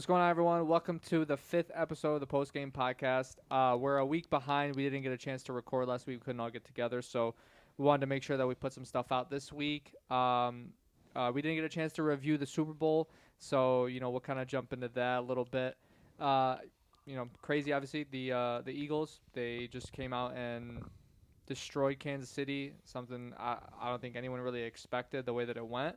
What's going on, everyone? Welcome to the 5th episode of the Post Game Podcast. We're a week behind. We didn't get a chance to record last week. We couldn't all get together, so we wanted to make sure that we put some stuff out this week. We didn't get a chance to review the Super Bowl, so we'll kind of jump into that a little bit. Crazy, obviously. The Eagles, they just came out and destroyed Kansas City. Something I don't think anyone really expected the way that it went.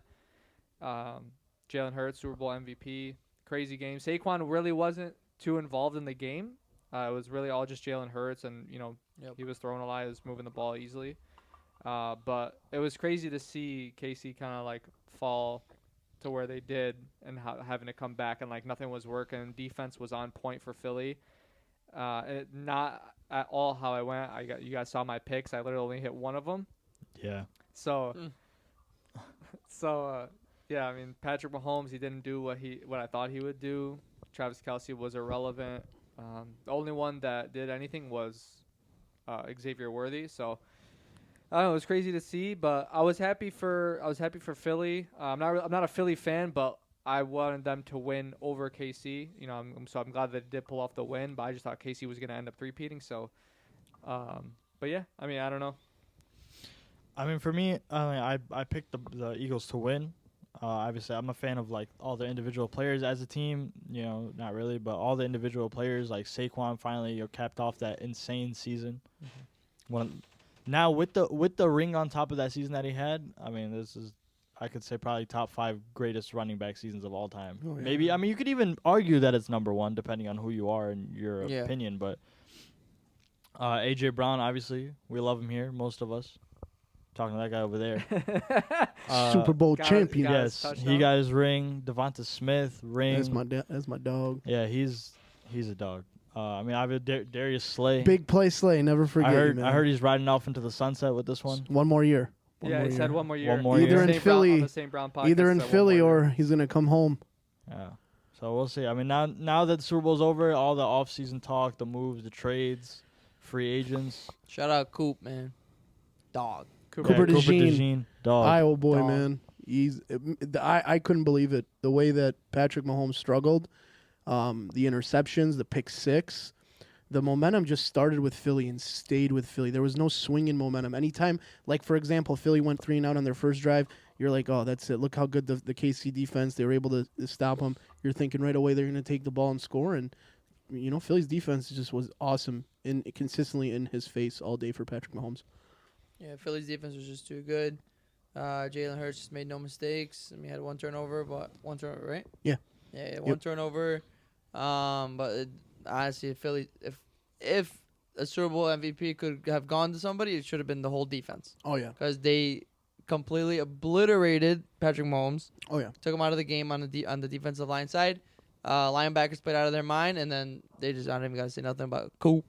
Jalen Hurts, Super Bowl MVP. Crazy game. Saquon really wasn't too involved in the game. It was really all just Jalen Hurts, and he was throwing a lot. He was moving the ball easily. But it was crazy to see KC kind of fall to where they did and having to come back and nothing was working. Defense was on point for Philly. Not at all how I went. You guys saw my picks. I literally only hit one of them. Yeah. Yeah, I mean, Patrick Mahomes, he didn't do what I thought he would do. Travis Kelce was irrelevant. The only one that did anything was Xavier Worthy. So I don't know, it was crazy to see, but I was happy for Philly. I'm not a Philly fan, but I wanted them to win over KC. So I'm glad that they did pull off the win, but I just thought KC was going to end up three-peating. So, but yeah, I mean, I don't know. I mean, for me, I picked the Eagles to win. Obviously, I'm a fan of all the individual players as a team. Not really, but all the individual players. Like Saquon finally capped off that insane season. Mm-hmm. Now with the ring on top of that season that he had, I mean, this is, I could say, probably top 5 greatest running back seasons of all time. Oh, yeah. Maybe, I mean, you could even argue that it's number 1 depending on who you are and your opinion. But AJ Brown, obviously, we love him here, most of us. Talking to that guy over there. Super Bowl champion. Yes, he got his ring. Devonta Smith, ring. That's my dog. Yeah, he's a dog. I mean, I have Darius Slay. Big play Slay, never forget. I heard he's riding off into the sunset with this one. One more year. He said one more year. Either in Philly, either in Philly or he's gonna come home. Yeah. So we'll see. I mean, now that the Super Bowl's over, all the offseason talk, the moves, the trades, free agents. Shout out Coop, man. Dog. Cooper DeJean, dog. Iowa boy, dog. man. I couldn't believe it. The way that Patrick Mahomes struggled, the interceptions, the pick 6, the momentum just started with Philly and stayed with Philly. There was no swing in momentum. Anytime, for example, Philly went 3-and-out on their first drive, you're like, oh, that's it. Look how good the KC defense, they were able to stop them. You're thinking right away they're going to take the ball and score. And, Philly's defense just was awesome and consistently in his face all day for Patrick Mahomes. Yeah, Philly's defense was just too good. Jalen Hurts just made no mistakes. I mean, he had one turnover, right? Yeah. Yeah, one turnover. But honestly, Philly, if a Super Bowl MVP could have gone to somebody, it should have been the whole defense. Oh, yeah. Because they completely obliterated Patrick Mahomes. Oh, yeah. Took him out of the game on the defensive line side. Linebackers played out of their mind, and then they just, I don't even got to say nothing about Coop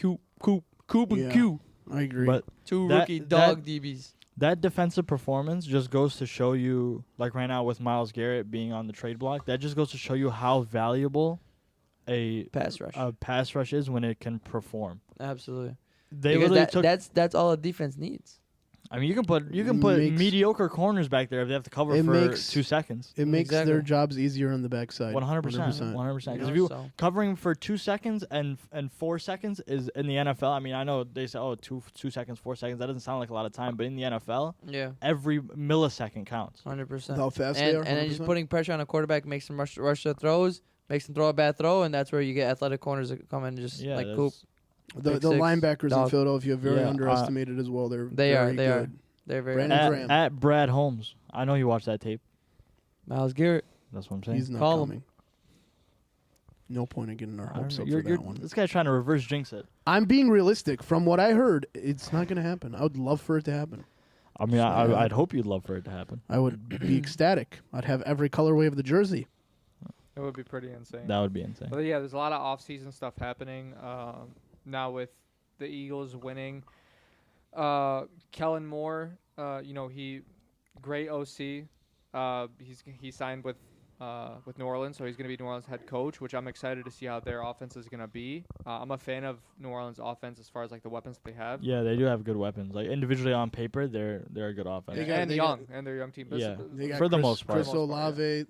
and Q. I agree. But Two rookie dog DBs. That defensive performance just goes to show you, right now with Myles Garrett being on the trade block, that just goes to show you how valuable a pass rush is when it can perform. Absolutely. That's all a defense needs. I mean, you can put mediocre corners back there if they have to cover for 2 seconds. It makes their jobs easier on the backside. 100%. Because if you covering for 2 seconds and 4 seconds is in the NFL. I mean, I know they say 2 seconds, 4 seconds. That doesn't sound like a lot of time, but in the NFL, every millisecond counts. 100%. How fast they are. 100%. And then just putting pressure on a quarterback makes them rush their throws, makes them throw a bad throw, and that's where you get athletic corners that come in and just Coop. The linebackers in Philadelphia are very underestimated as well. They're very good. They're very good. At Brad Holmes. I know you watched that tape. Myles Garrett. That's what I'm saying. He's not coming. No point in getting our hopes up for that one. This guy's trying to reverse jinx it. I'm being realistic. From what I heard, it's not going to happen. I would love for it to happen. I mean, I'd hope you'd love for it to happen. I would be ecstatic. I'd have every colorway of the jersey. It would be pretty insane. That would be insane. But yeah, there's a lot of off-season stuff happening. Now with the Eagles winning, Kellen Moore, he great OC. He signed with with New Orleans, so he's going to be New Orleans head coach, which I'm excited to see how their offense is going to be. I'm a fan of New Orleans offense as far as like the weapons that they have. Yeah, they do have good weapons. Like individually on paper, they're a good offense. And their young team. Yeah. They got For the Chris, most part. Chris Olave.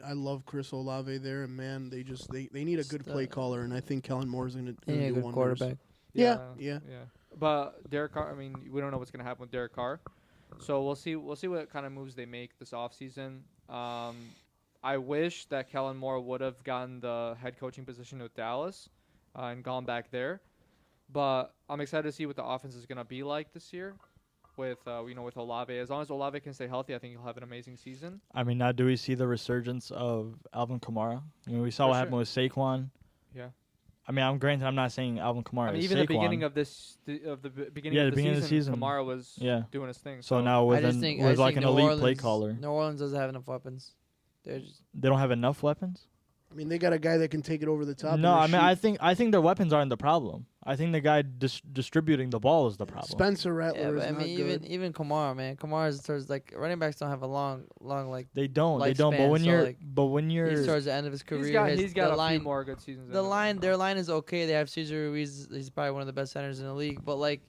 I love Chris Olave there, and man, they need a good play caller, and I think Kellen Moore is going to do a good wonders. quarterback. Yeah. But Derek Carr, I mean, we don't know what's going to happen with Derek Carr. So we'll see what kind of moves they make this offseason. I wish that Kellen Moore would have gotten the head coaching position with Dallas and gone back there. But I'm excited to see what the offense is going to be like this year with with Olave. As long as Olave can stay healthy, I think he'll have an amazing season. I mean, now do we see the resurgence of Alvin Kamara? I mean, we saw what happened with Saquon. Yeah. I mean, I'm not saying Alvin Kamara is even Saquon. the beginning of the beginning of the season, Kamara was doing his thing. So now with like an elite play caller. New Orleans doesn't have enough weapons. They don't have enough weapons? I mean, they got a guy that can take it over the top. No, I mean, I think their weapons aren't the problem. I think the guy distributing the ball is the problem. Spencer Rattler yeah, but is I mean, not good. even Kamara, man. Kamara's towards like running backs don't have a long like. They don't. But lifespan, when you're he's towards the end of his career. He's got a few more good seasons. Their line is okay. They have Cesar Ruiz. He's probably one of the best centers in the league. But like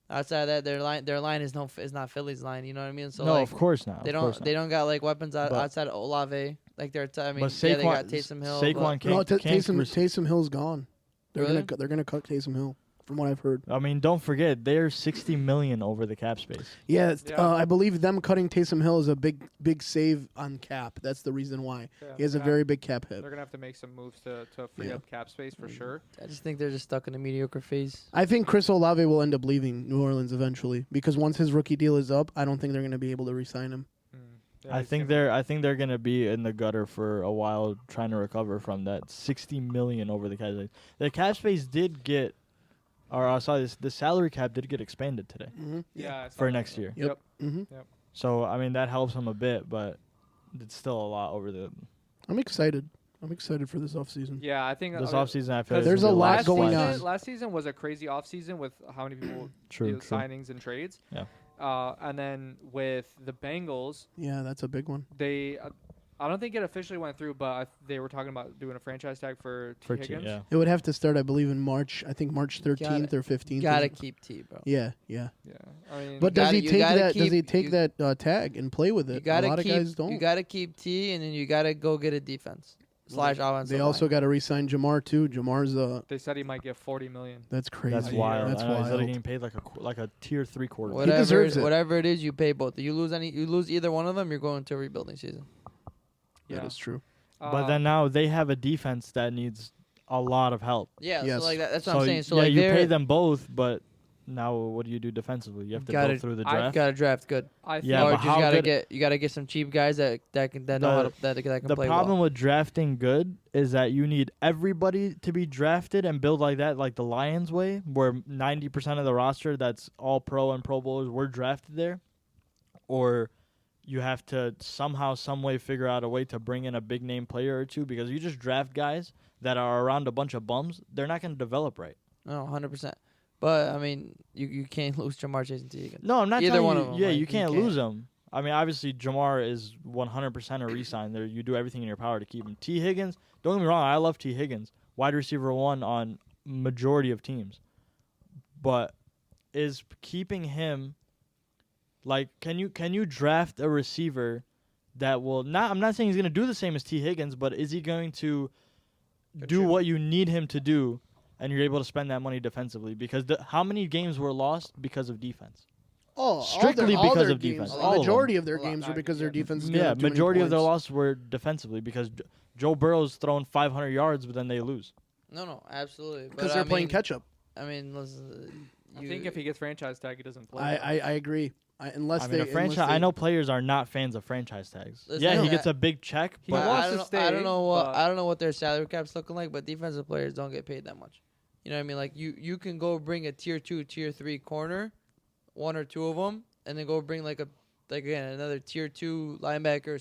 outside of that, their line is not Philly's line. You know what I mean? So no, like, of course not. They don't got like weapons outside of Olave. Like I mean, but Saquon, they got Taysom Hill. Saquon Taysom Hill's gone. Really? They're gonna cut Taysom Hill, from what I've heard. I mean, don't forget they're $60 million over the cap space. Yeah, I believe them cutting Taysom Hill is a big save on cap. That's the reason why he has a very big cap hit. They're gonna have to make some moves to free up cap space for sure. I just think they're just stuck in a mediocre phase. I think Chris Olave will end up leaving New Orleans eventually because once his rookie deal is up, I don't think they're gonna be able to re-sign him. Yeah, I think they're gonna be in the gutter for a while trying to recover from that $60 million over the cap space. The cap space did get, the salary cap did get expanded today. Mm-hmm. Yeah, for next year. Yep. Mm-hmm. Yep. So I mean that helps them a bit, but it's still a lot over the. I'm excited. I'm excited for this offseason. Yeah, I think this offseason I feel there's a lot going on. Last season was a crazy offseason with how many people signings and trades. Yeah. And then with the Bengals, yeah, that's a big one. They, I don't think it officially went through, but they were talking about doing a franchise tag for T. Higgins. Yeah. It would have to start, I believe, in March. I think March 13th or 15th. Gotta keep T, bro. Yeah. I mean, but does he take that tag and play with it? A lot of guys don't. You gotta keep T, and then you gotta go get a defense. /offensive They also got to re-sign Jamar too. Jamar's They said he might get $40 million. That's crazy. That's wild. That's wild. He's getting paid like a tier 3 quarterback. Whatever it is, you pay both. You lose either one of them, you're going to a rebuilding season. Yeah, that is true. But then now they have a defense that needs a lot of help. Yeah, yes. so like that's what I'm saying. So yeah, like you pay them both, but now what do you do defensively? You have to go through the draft. You gotta draft good. I think Yeah, or but just you gotta get some cheap guys that can know how to that can play well. The problem with drafting good is that you need everybody to be drafted and build like that, like the Lions way, where 90% of the roster that's all pro and Pro Bowlers were drafted there, or you have to somehow, some way figure out a way to bring in a big name player or two, because you just draft guys that are around a bunch of bums, they're not going to develop right. No, 100%. But I mean, you can't lose Jamar Chase and T. Higgins. No, I'm not either telling one you. of them. Yeah, like, you can't lose them. I mean, obviously Jamar is 100% a re-sign. There, you do everything in your power to keep him. T. Higgins, don't get me wrong, I love T. Higgins, wide receiver 1 on majority of teams, but is keeping him like can you draft a receiver that will not? I'm not saying he's going to do the same as T. Higgins, but is he going to do what you need him to do? And you're able to spend that money defensively, because how many games were lost because of defense? Oh, strictly because of defense. The majority of their games were because their defense. Yeah, majority of their losses were defensively because Joe Burrow's thrown 500 yards, but then they lose. No, absolutely. Because they're playing catch up. I mean, listen. I think if he gets franchise tag, he doesn't play. I agree. I know players are not fans of franchise tags. Listen, he gets a big check, He but wants to stay. I don't know what their salary cap's looking like, but defensive players don't get paid that much. You know what I mean? Like you can go bring a tier 2, tier 3 corner, 1 or 2 of them, and then go bring another tier 2 linebacker or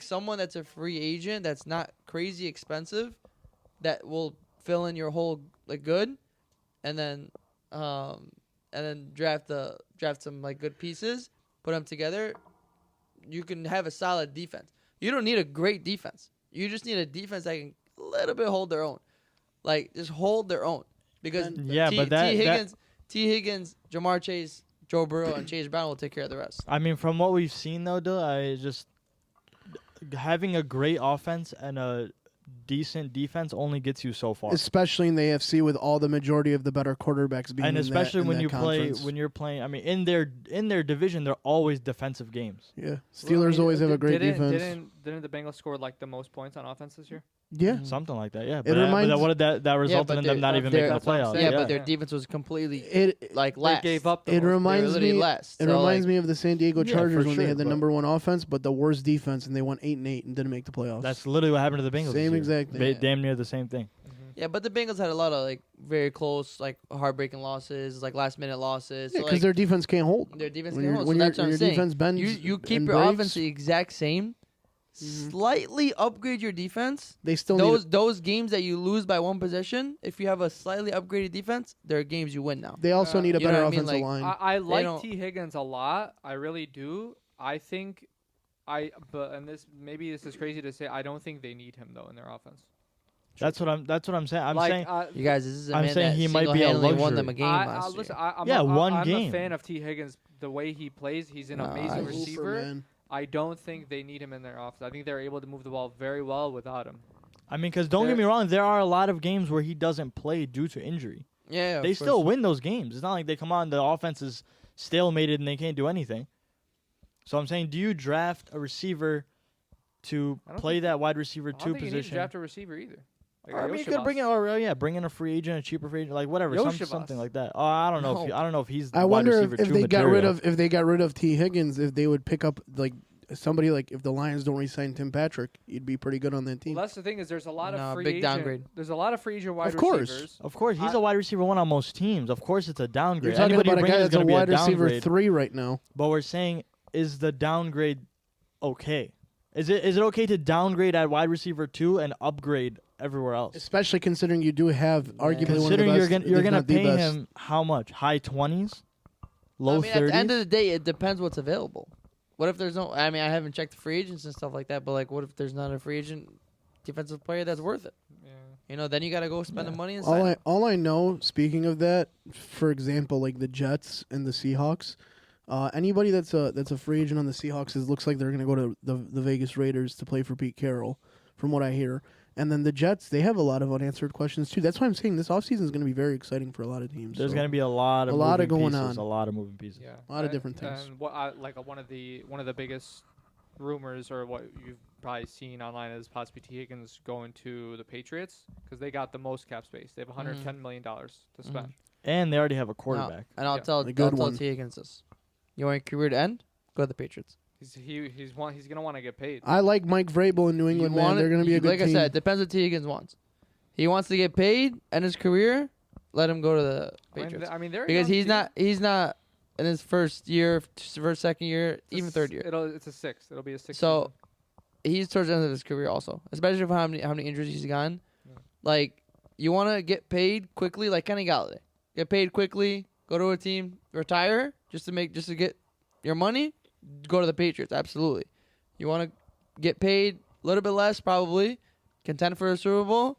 someone that's a free agent that's not crazy expensive, that will fill in your hole good, and then draft some good pieces, put them together. You can have a solid defense. You don't need a great defense. You just need a defense that can a little bit hold their own. Like, just hold their own. Because T. Higgins, Jamar Chase, Joe Burrow, and Chase Brown will take care of the rest. I mean, from what we've seen, though, having a great offense and a decent defense only gets you so far. Especially in the AFC with all the majority of the better quarterbacks being and especially when you're conference. playing. I mean, in their division, they're always defensive games. Yeah, Steelers always have a great defense. Didn't the Bengals score like the most points on offense this year? Yeah, something like that. Yeah, It reminds- what did that resulted in them not even making the that's what I'm playoffs? saying. Yeah, but their defense was completely it last. They gave up. The it most. reminds literally me. last. It So, reminds like, me of the San Diego Yeah, Chargers for when they sure, had the but- number 1 offense, but the worst defense, and they won 8-8 and didn't make the playoffs. That's literally what happened to the Bengals. Same this year. exact thing. Damn near the same thing. Yeah, but the Bengals had a lot of like very close, like heartbreaking losses, like last minute losses. Yeah, So, because like, their defense can't hold. their defense When can your hold. when So your, that's what when I'm your saying. defense bends, You keep and your breaks, offense the exact same. Mhm. Slightly upgrade your defense. They still need. Those games that you lose by one possession, if you have a slightly upgraded defense, there are games you win now. They also need a you know better what I mean? offensive Like, line. I like don't- T. Higgins a lot. I really do. I think this is crazy to say. I don't think they need him though in their offense. That's what I'm saying. I'm saying You guys, this is a I'm man saying that he might be a single-handedly won luxury. them a game last listen, year. I'm game. a fan of T. Higgins. The way he plays, he's an Nah, amazing he's- receiver. Man. I don't think they need him in their offense. I think they're able to move the ball very well without him. I mean, because don't get me wrong, there are a lot of games where he doesn't play due to injury. Yeah, They of still course. win those games. It's not like they come on, the offense is stalemated and they can't do anything. So I'm saying, do you draft a receiver to I don't play think- that wide receiver I don't 2 think you need to position? draft a receiver either. Like I mean, you could Yoshivas. bring in a free agent, a cheaper free agent, like whatever, Yoshivas. something like that. Oh, I don't know. No. I don't know if he's. I wide wonder receiver if two they got material. rid of T. Higgins, if they would pick up like somebody like if the Lions don't re-sign Tim Patrick, he'd be pretty good on that team. Well, that's the thing is there's a lot No, of free big agent. downgrade. There's a lot of free agent wide Of course. receivers. Of course, he's a wide receiver 1 on most teams. Of course, it's a downgrade. You're talking Anybody about you a bring guy in is that's a gonna be wide receiver downgrade. 3 right now. But we're saying, is the downgrade okay? Is it okay to downgrade at wide receiver 2 and upgrade everywhere else? Especially considering you do have arguably one of the Considering best. you're if gonna not the pay best. him how much? High 20s, low I mean, 30s. at the end of the day, it depends what's available. What if there's no? I mean, I haven't checked the free agents and stuff like that, but like, what if there's not a free agent defensive player that's worth it? Yeah. You know, then you got to go spend Yeah. the money and sign him. All I know, speaking of that, for example, like the Jets and the Seahawks, anybody that's a free agent on the Seahawks looks like they're gonna go to the Vegas Raiders to play for Pete Carroll, from what I hear. And then the Jets, they have a lot of unanswered questions too. That's why I'm saying this offseason is going to be very exciting for a lot of teams. There's So, going to be a lot of going pieces, on. A lot of moving pieces. Yeah. A lot of different things. And one of the biggest rumors or what you've probably seen online is possibly T. Higgins going to the Patriots because they got the most cap space. They have $110 million to spend. And they already have a quarterback. And I'll Yeah. tell A good one. T Higgins this: you want your career to end? Go to the Patriots. He's gonna want to get paid. I like Mike Vrabel in New England, man. They're going to be a good like team. I said, it depends what T Higgins wants. He wants to get paid, end his career. Let him go to the Patriots I mean, they're a because young he's team. not in his first year, first second year, even third year. It's a sixth. It'll be a sixth. So he's towards the end of his career also, especially for how many injuries he's gotten. Yeah. Like you want to get paid quickly, like Kenny Galladay. Get paid quickly, go to a team, retire just to get your money. Go to the Patriots, absolutely. You want to get paid a little bit less, probably contend for a Super Bowl,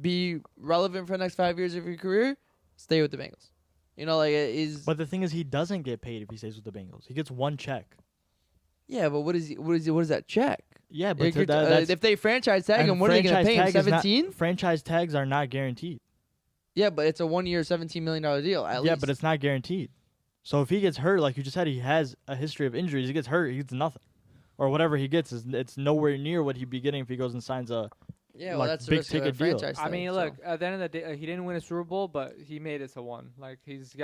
be relevant for the next 5 years of your career. Stay with the Bengals. You know, like it is. But the thing is, he doesn't get paid if he stays with the Bengals. He gets one check. Yeah, but what is that check? Yeah, but If they franchise tag him, what are they going to pay him? 17? Franchise tags are not guaranteed. Yeah, but it's a 1 year, $17 million deal. At Yeah, least. but it's not guaranteed. So if he gets hurt, like you just said, he has a history of injuries. He gets hurt, he gets nothing, or whatever he gets it's nowhere near what he'd be getting if he goes and signs a. yeah, well, like, that's the big risk of a ticket deal. franchise I tag, mean, so. look. At the end of the day, he didn't win a Super Bowl, but he made it to one. Like he has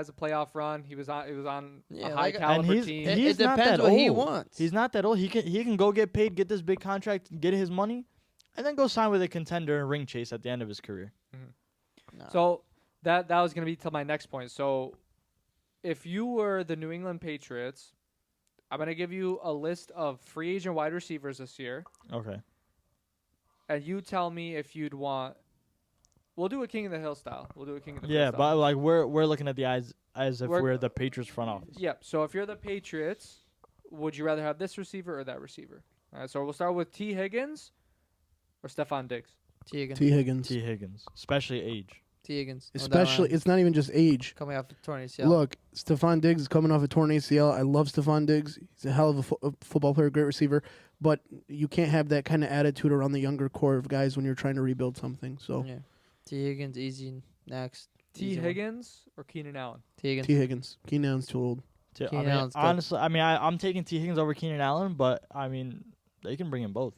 a playoff run. He was on Yeah, a high like- caliber And team. he's It not depends that what old. he wants. He's not that old. He can go get paid, get this big contract, get his money, and then go sign with a contender and ring chase at the end of his career. No. So that was gonna be to my next point. So if you were the New England Patriots, I'm gonna give you a list of free agent wide receivers this year, Okay. and you tell me if you'd want. We'll do a King of the Hill style. We'll do a King of the Hill Yeah, style. but like we're looking at the eyes as if We're- we're the Patriots front office. Yep. So if you're the Patriots, would you rather have this receiver or that receiver? All right, so we'll start with T. Higgins or Stephon Diggs. T Higgins. T. Higgins. T. Higgins, especially age. T Higgins. Especially, it's not even just age. coming off the torn ACL. Look, Stephon Diggs is coming off a torn ACL. I love Stephon Diggs. He's a hell of a football player, great receiver. But you can't have that kind of attitude around the younger core of guys when you're trying to rebuild something. So Yeah. T Higgins, easy. Next. T. Easy one. Higgins or Keenan Allen? T Higgins. T. Higgins. Keenan Allen's too old. Keenan Allen's good. Honestly, I mean, I'm taking T. Higgins over Keenan Allen, but I mean, they can bring in both.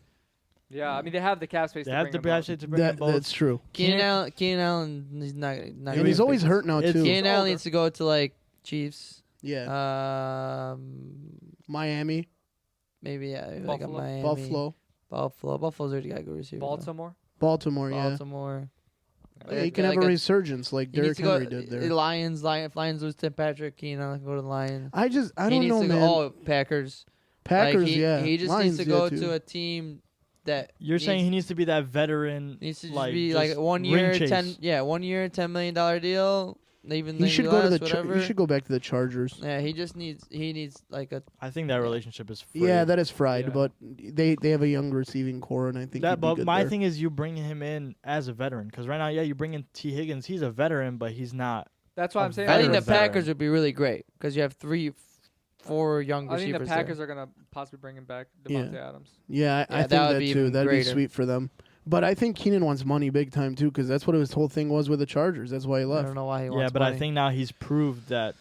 Yeah, I mean they have the cap space. They to have bring the them both. capacity to bring in both. That's true. Keenan Allen, he's not. And he's always hurt now, too. Keenan Allen older. needs to go to like Chiefs. Yeah. Miami. Maybe like a Buffalo. Miami. Buffalo's already got a good receiver. though. Baltimore. Yeah. Baltimore. Yeah, he can have a resurgence like He needs Derrick to go. Henry did there. Lions lose Tim Patrick. Keenan Allen can go to the Lions. I He don't needs know, to man. go. Oh, Packers. Packers, Like, yeah. He just Lions, needs to go yeah, too. to a team that You're saying he needs to be that veteran, needs to just like, be just like 1 ring year, chase. $10 million deal. Even He should go to the. whatever. He should go back to the Chargers. Yeah, he needs like a. I think that relationship is free. Yeah, that is fried, Yeah. but they have a young receiving core, and I think That, he'd be but good my there. thing is you bring him in as a veteran because right now, yeah, you bring in T. Higgins. He's a veteran, but he's not. That's why A I'm saying. I think the veteran. Packers would be really great because you have 4 young I think receivers. the Packers are gonna possibly bring him back Devontae Adams. Yeah, I think that would that be too. even That'd greater. be sweet for them. But I think Keenan wants money big time too, because that's what his whole thing was with the Chargers. That's why he I left. don't know why he wants Yeah, but money. I think now he's proved that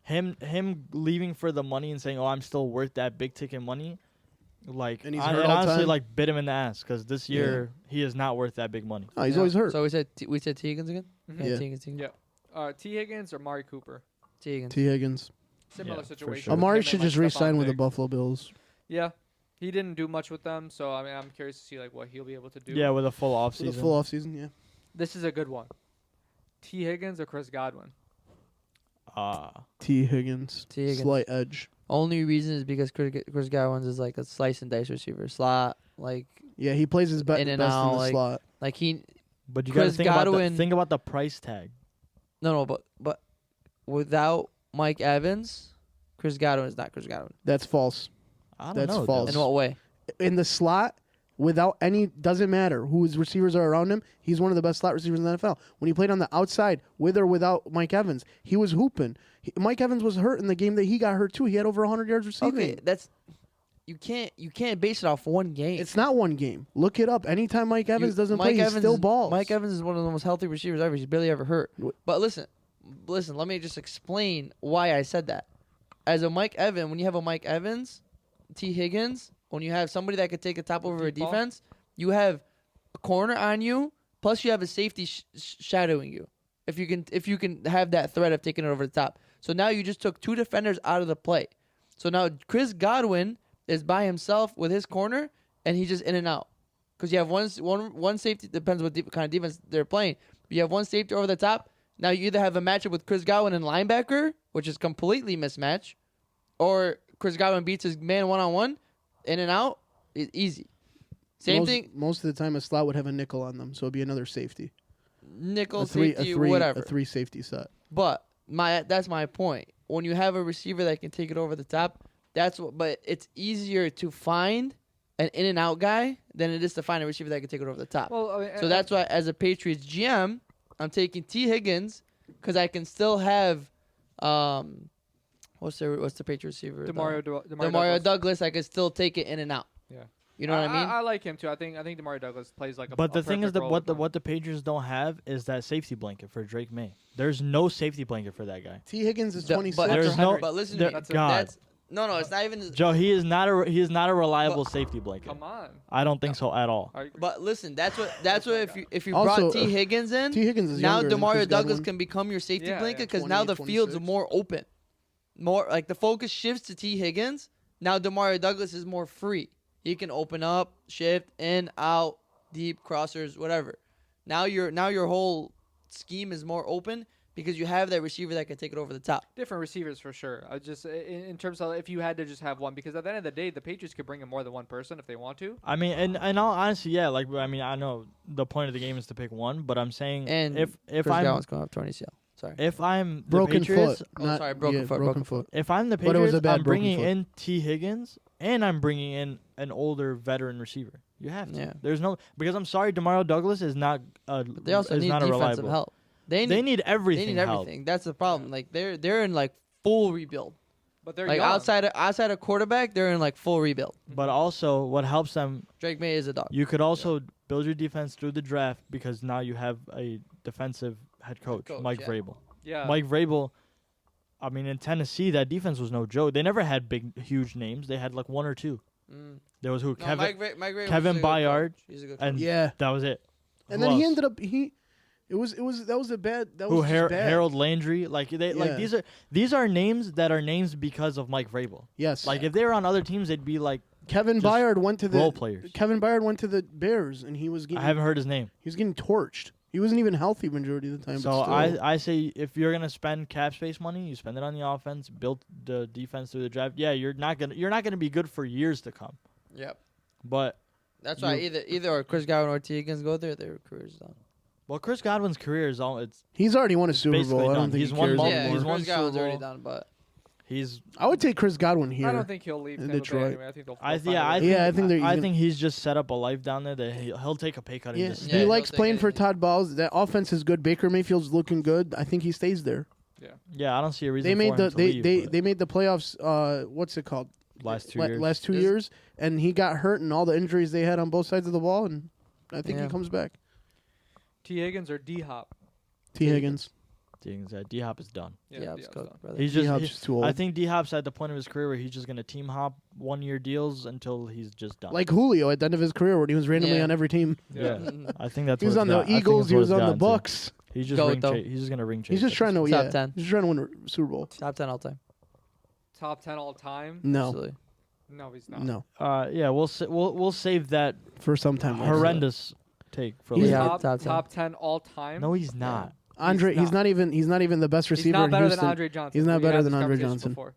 him leaving for the money and saying, "Oh, I'm still worth that big ticket money." Like, And he's I hurt all honestly time. like bit him in the ass because this year he is not worth that big money. Oh, he's Yeah. always hurt. So we said T Higgins again. Mhm. Yeah. T Higgins. Yeah. T. Higgins or Mari Cooper? T Higgins. T. Higgins. Similar Yeah, for situation. sure. with Amari him should and, just like, re-sign Stephon with the Diggs. Buffalo Bills. Yeah, he didn't do much with them, so I mean I'm curious to see like what he'll be able to do. Yeah, with a full off For the season. full off season, yeah. This is a good one. T. Higgins or Chris Godwin? T. Higgins. T. Higgins. Slight edge. Only reason is because Chris Godwin is like a slice and dice receiver, slot. Yeah, he plays his In best and in the out, like- slot. He. But you Chris got to Godwin- think about the price tag. No, but without Mike Evans, Chris Godwin is not Chris Godwin. That's false. I don't That's know. false. In what way? In the slot, without any, doesn't matter who his receivers are around him. He's one of the best slot receivers in the NFL. When he played on the outside, with or without Mike Evans, he was hooping. Mike Evans was hurt in the game that he got hurt too. He had over 100 yards receiving. Okay, that's you can't base it off one game. It's not one game. Look it up. Anytime Mike Evans doesn't play, he Evans still is- balls. Mike Evans is one of the most healthy receivers ever. He's barely ever hurt. But listen. Let me just explain why I said that. As a Mike Evans, when you have a Mike Evans, T. Higgins, when you have somebody that could take a top over a Deep ball. defense, you have a corner on you. Plus, you have a safety shadowing you. If you can have that threat of taking it over the top. So now you just took 2 defenders out of the play. So now Chris Godwin is by himself with his corner, and he's just in and out. Because you have one safety, depends what kind of defense they're playing. But you have one safety over the top. Now you either have a matchup with Chris Godwin and linebacker, which is completely mismatch, or Chris Godwin beats his man one-on-one, in and out, easy. Same thing, Most of the time, a slot would have a nickel on them, so it'd be another safety. nickel, a three, safety, a three, whatever. A 3 safety set. But that's my point. When you have a receiver that can take it over the top, but it's easier to find an in and out guy than it is to find a receiver that can take it over the top. Well, I mean, So that's why, as a Patriots GM, I'm taking T. Higgins because I can still have, what's the Patriots receiver? Demario Douglas. I could still take it in and out. Yeah. You know what I mean? I like him too. I think Demario Douglas plays like a. But the a thing is perfect that role with him. what the Patriots don't have is that safety blanket for Drake May. There's no safety blanket for that guy. T. Higgins is The- 26. but, There's no- but listen there- to me. That's God. That's, no, it's not even. Joe, he is not a reliable safety blanket. Come on. I don't think so at all. Are you- But listen, that's what if you Also, brought T. Higgins in, T. Higgins is now younger than Demario Chris Douglas Godwin. can become your safety Yeah, blanket yeah. because now the 28, field's 26. more open. More like the focus shifts to T. Higgins. Now Demario Douglas is more free. He can open up, shift, in, out, deep, crossers, whatever. Now your whole scheme is more open because you have that receiver that can take it over the top. different receivers for sure. I just in terms of if you had to just have one, because at the end of the day, the Patriots could bring in more than one person if they want to. I mean, and all honesty, yeah. Like, I mean, I know the point of the game is to pick one, but I'm saying And if Chris I'm Godwin's going to have torn ACL. Sorry. If I'm the Broken Patriots, foot. sorry, broken foot, broken foot. if I'm the But it was Patriots, a bad I'm bringing broken in T. Higgins and I'm bringing in an older veteran receiver. You have to. Yeah. There's no because I'm sorry, DeMario Douglas is not. But they also is need not a defensive reliable. help. They They need need everything. They need help. everything. That's the problem. Like they're in like full rebuild. But they're Like young. outside of quarterback, they're in like full rebuild. But also, what helps them, Drake May is a dog. you could also build your defense through the draft because now you have a defensive head coach, Mike yeah. Vrabel. Yeah. Mike Vrabel, I mean, in Tennessee, that defense was no joke. They never had huge names. They had like one or two. Mm. There was who? No, Kevin, Mike Vrabel Kevin is a good Byard, coach. He's a good and coach. Yeah. that was it. And Who then he else? ended up that was a bad that Who was just bad. Harold Landry, like Yeah. these are names that are names because of Mike Vrabel. Yes. Like if they were on other teams, they'd be like Kevin just Byard went to the role players. Kevin Byard went to the Bears and he was I getting haven't heard his name. he was getting torched. He wasn't even healthy majority of the time. So but still. I say if you're gonna spend cap space money, you spend it on the offense, build the defense through the draft. Yeah, you're not gonna be good for years to come. Yep. But That's why either Chris Godwin or T. Higgins go there, their careers done. well, Chris Godwin's career is all He's already won a Super basically Bowl. I done. don't think He's he won cares multiple- Yeah, anymore. he's won Chris Godwin's Super already Bowl. done, but he's. I would take Chris Godwin here. I don't think he'll leave in Tampa Bay Detroit. anyway. I think they'll I find yeah, a I way. think, Yeah, I think they're I even- think he's just set up a life down there that he'll take a pay cut and Yeah. just Yeah, he he'll likes take playing for anything. Todd Bowles. That offense is good. Baker Mayfield's looking good. I think he stays there. yeah. I don't see a reason They made for the him to leave. they made the playoffs. What's it called? last 2 years. Last 2 Is- years, and he got hurt and all the injuries they had on both sides of the ball, and I think he Yeah. comes back. T. Higgins or D Hop. T. Higgins. D Hop is done. yeah, D-Hop's it's done. cooked, brother. He's D just. Hop's just too old. I think D Hop's at the point of his career where he's just gonna team hop 1-year deals until he's just done. like Julio at the end of his career, when he was randomly Yeah. on every team. yeah, I think that's. He was what on it's the got- I think Eagles. that's He what was it's on the gotten to. Bucks. He's just Goat, though. he's just gonna ring chase. He's just trying to Top yeah. 10. He's trying to win a Super Bowl. Top 10 all time. Top 10 all time? No, Absolutely. No, he's not. no, Yeah, we'll save that for some time. later. horrendous take for He's later. Yeah, Top, top 10. top 10 all time? No, he's not. Andre, he's not even the best He's receiver not in better Houston. than Andre Johnson. He's not We better had than this Andre conversation Johnson. before.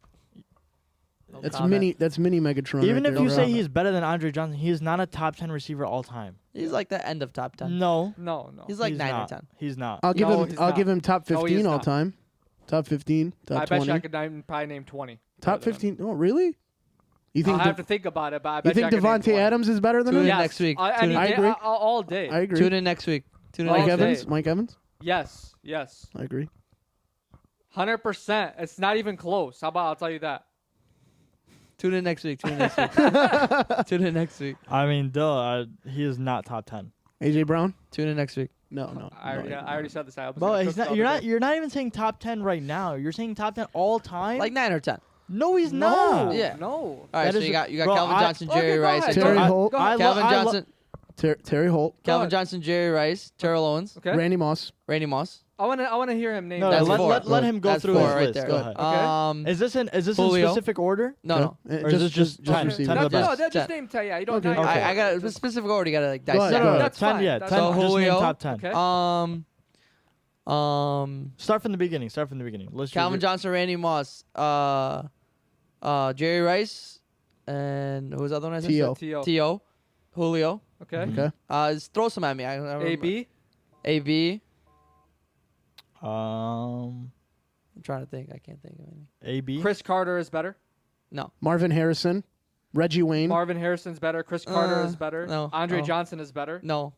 No That's comment. mini Megatron. Even right if there. you say Around. he's better than Andre Johnson, he is not a top 10 receiver all time. He's like the end of top 10. No, No. He's like he's 9 not. or 10. He's not. I'll give No, him he's I'll not. give him top No, he is 15 all not. time. Top 15, top I 20. bet you I could probably name 20. Top better than him. 15. Oh, really? You I'll think have to think about it, but I you bet think I could name Devontae 20. Adams is better than Tune him? in Yes. next week. I Tune mean, I agree. all day. I agree. Tune in next week. Tune in All Mike next day. Evans? Mike Evans? Yes. Yes. I agree. 100%. It's not even close. How about I'll tell you that? Tune in next week. Tune in next week. Tune in next week. I mean, he is not top 10. AJ Brown? Tune in next week. No. I already said this. I was But gonna he's cook not. the You're other not. day. You're not even saying top 10 right now. You're saying top 10 all time. Like 9 or 10. no, he's No. not. Yeah. No. All right, That so is you got bro, Calvin Johnson, Okay, Jerry go Rice, ahead. Terry Go ahead. Holt. Go ahead. Calvin I lo- Johnson, Terry Holt. Calvin ahead. Johnson, Jerry Rice, Terrell Owens, Okay. Randy Moss. Randy Moss. I want to hear him name. No, that. That's let, four. let him go That's through four his right list. there. Go ahead. Okay. Is this in Julio. specific order? No. Or is this just just 10? receiver. 10 of the No, best. just 10. name 10. Yeah, you don't. Okay. not Okay. even- I got a specific order. You gotta like Go ahead, dissect. go ahead. That's 10, fine. yeah. That's 10, So just name Julio. top 10. Okay. Start from the beginning. Let's Calvin Johnson, Randy Moss, Jerry Rice, and who was the other one I said? T.O. T.O. Julio. Okay. Mhm. Okay. Just throw some at me. I remember. AB. AB. Um, I'm trying to think. I can't think of any. AB. Chris Carter is better. No. Marvin Harrison. Reggie Wayne. Marvin Harrison's better. Chris Carter is better. no. Andre No. Johnson is better. No.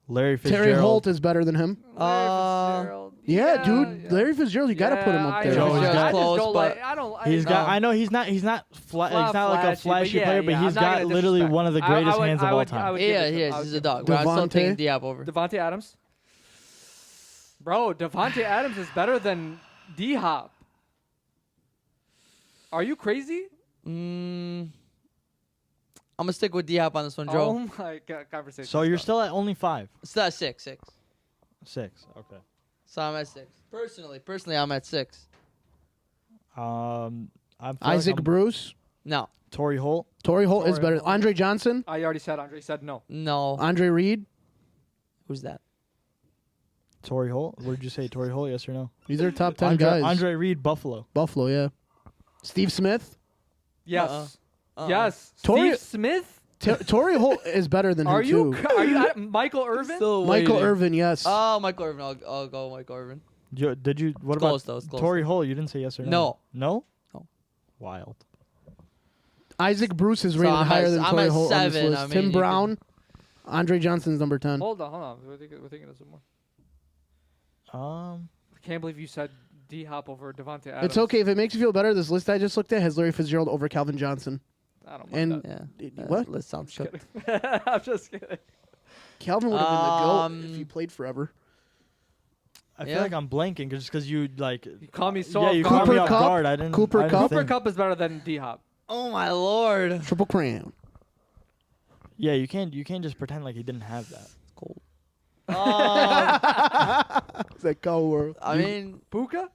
Larry Fitzgerald. Terry Holt is better than him. Uh, Fitzgerald. Yeah, dude. Larry Fitzgerald, you got to put him up there. Joe, he's got- I just close, go but like, I don't. He's I, got. No. I know he's not. He's not like a flashy yeah, player, but yeah, he's I'm not got gonna literally disrespect. one of the I greatest would- hands I of all would- I time. would give Yeah, it to- he I is. would He's give a it dog. But I'm still Devontae. taking Diop over. Devontae Adams. Bro, Devontae Adams is better than D Hop. Are you crazy? I'm gonna stick with Diop on this one, Joe. Oh my god, conversation. So you're stuff. still at only 5, Still at 6. 6. Okay. So I'm at 6. Personally, I'm at 6. I'm Isaac Bruce. No. Torrey Holt. Torrey Holt is Torrey better. Andre Johnson. I already said. Andre said no. No. Andre Reed. Who's that? Torrey Holt. What did you say? Torrey Holt? Yes or no? These are top 10 guys. Andre Reed, Buffalo. Buffalo, yeah. Steve Smith. Yes. Uh-uh. Yes. Torrey- Steve Smith. Torrey Holt is better than him, Are you? too. Are you? Michael Irvin. Still Michael waiting. Irvin, yes. Oh, Michael Irvin. I'll go Michael Irvin. Did you? What It's about close, though. It's close. Torrey Holt? You didn't say yes or no. No. No. No. Wild. Isaac Bruce is So rated I'm higher at- than I'm Torrey at Holt on this 7. list. I mean, Tim you Brown, Andre Johnson's number 10. Hold on. We're thinking of some more. I can't believe you said D Hop over Devontae Adams. It's okay if it makes you feel better. This list I just looked at has Larry Fitzgerald over Calvin Johnson. I don't And mind Yeah. what? List sounds shook. that. I'm just kidding. Calvin would have been the GOAT if he played forever. I Yeah. feel like I'm blanking just because you like. You call me so Yeah, off you guard. caught me Cooper off Kupp? guard. I didn't. Cooper I didn't Kupp? Cooper think. Cup is better than D Hop. Oh my lord. Triple crown. Yeah, you can't just pretend like he didn't have that. Cold. It's that cold world. I mean, Puka?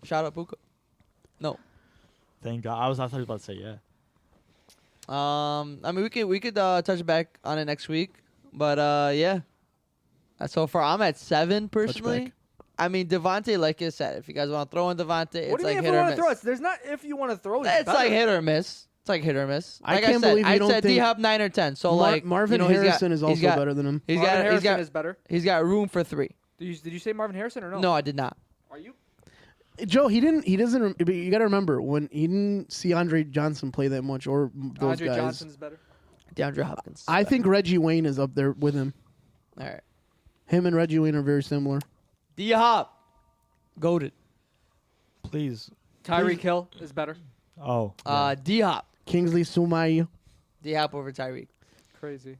shout out Puka. Thank God. I thought he was about to say yeah. I mean, we could touch back on it next week, but yeah. So far, I'm at 7 personally. back. I mean, Devontae, like you said, if you guys want to throw in Devontae, What it's do you like mean if hit you or want to throw miss. it? There's not if you want to throw it. It's like hit or miss. It's like hit or miss. I Like can't said, believe you I don't said think- D-Hop 9 or 10. So like Marvin you know, Harrison is also got, better than him. He's Marvin got Harrison is better. he's got room for 3. Did you say Marvin Harrison or no? No, I did not. Are you? Joe, he doesn't. But you got to remember when he didn't see Andre Johnson play that much, or those Andre guys. Johnson is better. DeAndre Hopkins. I think Reggie Wayne is up there with him. All right. Him and Reggie Wayne are very similar. D-Hop. Goated. Please. Tyreek Hill is better. Oh. yeah. D-Hop. Kingsley Sumai. D-Hop over Tyreek. Crazy.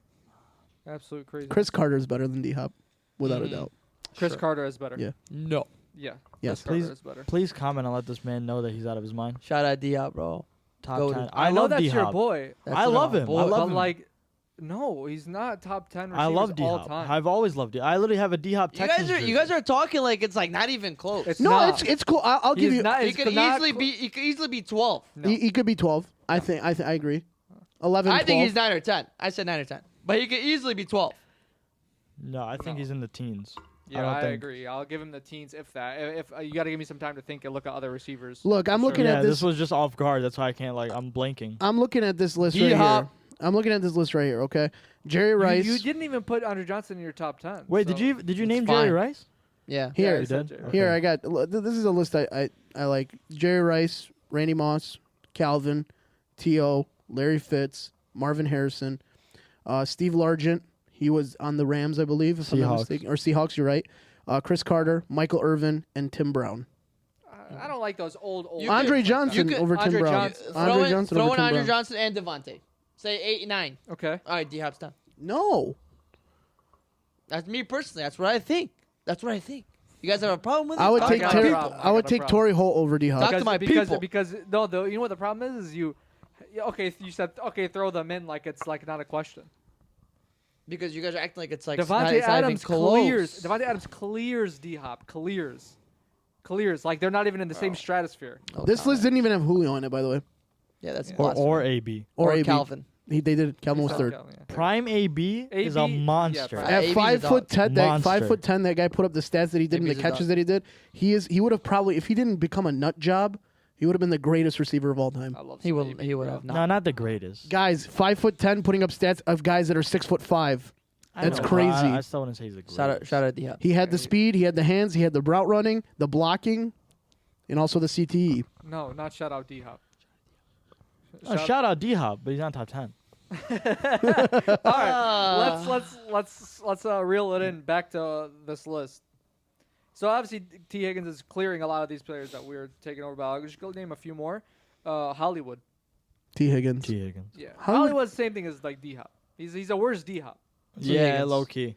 Absolute crazy. Chris Carter is better than D Hop, without a doubt. Chris Sure. Carter is better. Yeah. No. Yeah. Yes. Chris Carter Please. is better. Please comment and let this man know that he's out of his mind. Shout out D-Hop, bro. Top Goated. 10. I know love that's D-Hop. your boy. That's I love him. boy. I love But him. like, no, he's not top 10 receivers I love all D-Hop. time. I've always loved it. I literally have a D-Hop You Texans guys are talking like it's like not even close. It's No, not. it's cool. I'll give He's you. not- He it's could not easily cl- be. He could easily be 12. No. He could be 12. I agree. 11. I 12. think he's 9 or 10. I said 9 or 10, but he could easily be 12. No, I think No. he's in the teens. Yeah, don't I think. agree. I'll give him the teens if that. If you got to give me some time to think and look at other receivers. Look, I'm For looking sure. at Yeah, this. this was just off guard. That's why I can't I'm blanking. I'm looking at this list right D-Hop. here. I'm looking at this list right here. Okay, Jerry Rice. You didn't even put Andre Johnson in your top 10. Wait, so- did you name it's Jerry fine. Rice? Yeah. Here. Yeah, I You said did? Jerry. Here, Okay. I got. This is a list I like. Jerry Rice, Randy Moss, Calvin, T.O., Larry Fitz, Marvin Harrison, Steve Largent. He was on the Rams, I believe, if I'm not Seahawks. mistaken. Or Seahawks, you're right. Chris Carter, Michael Irvin, and Tim Brown. I don't like those old. You Andre could- Johnson you could- over Tim Andre Brown. Johnson. Andre Johnson throw over in Tim Andre Brown. Johnson and Devontae. Say 8, 9. Okay. All right, D-Hop's 10. No. That's me personally. That's what I think. You guys have a problem with it? I would I take got a Terry. problem. I I would got a take problem. Torrey Holt over D Hop. Talk to my people. Because no, you know what the problem is you. Yeah, okay, you said okay, throw them in like it's like not a question. Because you guys are acting like it's like Devontae it's not even Adams close. clears. Devontae Adams clears D Hop. Clears. Like they're not even in the same stratosphere. No This list comment. didn't even have Julio in it, by the way. Yeah, that's Yeah. blasphemy. Or AB. Or AB. Calvin. They did. Calvin was third. Prime AB is a AB, yeah, monster. prime. At AB's a 5'10", that Monster. 5'10", that guy put up the stats that he did and the AB's a catches dog. that he did. He would have probably, if he didn't become a nut job, he would have been the greatest receiver of all time. I love He some would. AB, He would bro. have No, not. not the greatest. Guys, 5'10", putting up stats of guys that are 6'5". I That's know, but crazy. I still wouldn't say he's the greatest. Shout out D-Hop. He had the speed, he had the hands, he had the route running, the blocking, and also the CTE. No, not shout out D Hop. Oh, shout out D-Hop, but he's not top 10. All right, let's reel it in back to this list. So obviously T Higgins is clearing a lot of these players that we're taking over. But I'll just go name a few more. Hollywood. T. Higgins. T. Higgins. Yeah, Hollywood- Hollywood's the same thing as like D Hop. He's a worse D Hop. Yeah, Higgins. low key.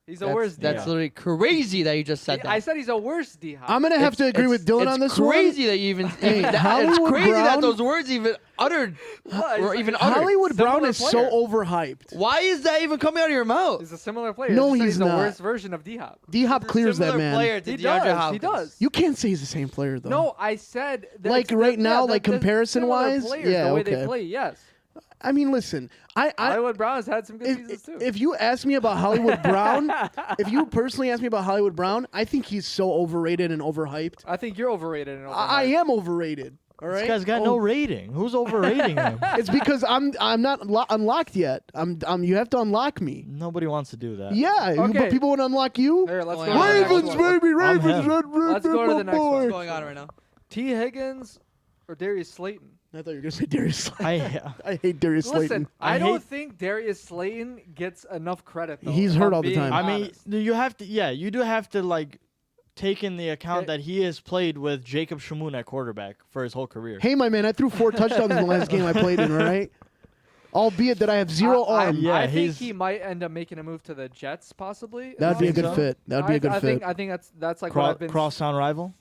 He's a worse D That's Hop. literally crazy that you just said that. I said he's a worse D Hop. I'm going to have to agree with Dylan on this one. It's crazy that you even. Hey, it's Hollywood crazy that Brown- those words even uttered What? or He's even like- uttered. Hollywood Brown Similar is so player. overhyped. Why is that even coming out of your mouth? He's a similar player. No, I just said he's he's not. the worst version of D Hop. D Hop clears that Similar man. player to He DeAndre does. He Hopkins. does. You can't say he's the same player though. No, I said that Like it's- right now, that- like that's comparison-wise? similar players, Yeah, the way okay. they play. Yes, I mean, listen, I Hollywood Brown's had some good seasons too. if you ask me about Hollywood Brown, if you personally ask me about Hollywood Brown, I think he's so overrated and overhyped. I think you're overrated. And I am overrated. All This right. guy's got no rating. Who's overrating him? It's because I'm not unlocked yet. You have to unlock me. Nobody wants to do that. Yeah, Okay. but people want to unlock you. Here, let's Going go. on. To the next Ravens, one. baby, I'm Ravens. him. Let's go to the next one. What's going on right now? T. Higgins or Darius Slayton? I thought you were gonna say Darius Slayton. I hate Darius Listen, Slayton. I don't think Darius Slayton gets enough credit. Though, He's if hurt I'm all the being time. I mean, honest. you have to. Yeah, you do have to like take in the account Okay. that he has played with Jacob Shamoun at quarterback for his whole career. Hey, my man, I threw 4 touchdowns in the last game I played in. All right, albeit that I have 0 arm. Yeah, I think he's- he might end up making a move to the Jets, possibly. That'd be a think good so? fit. That'd be a good fit. I think that's like what I've been. Crosstown rival.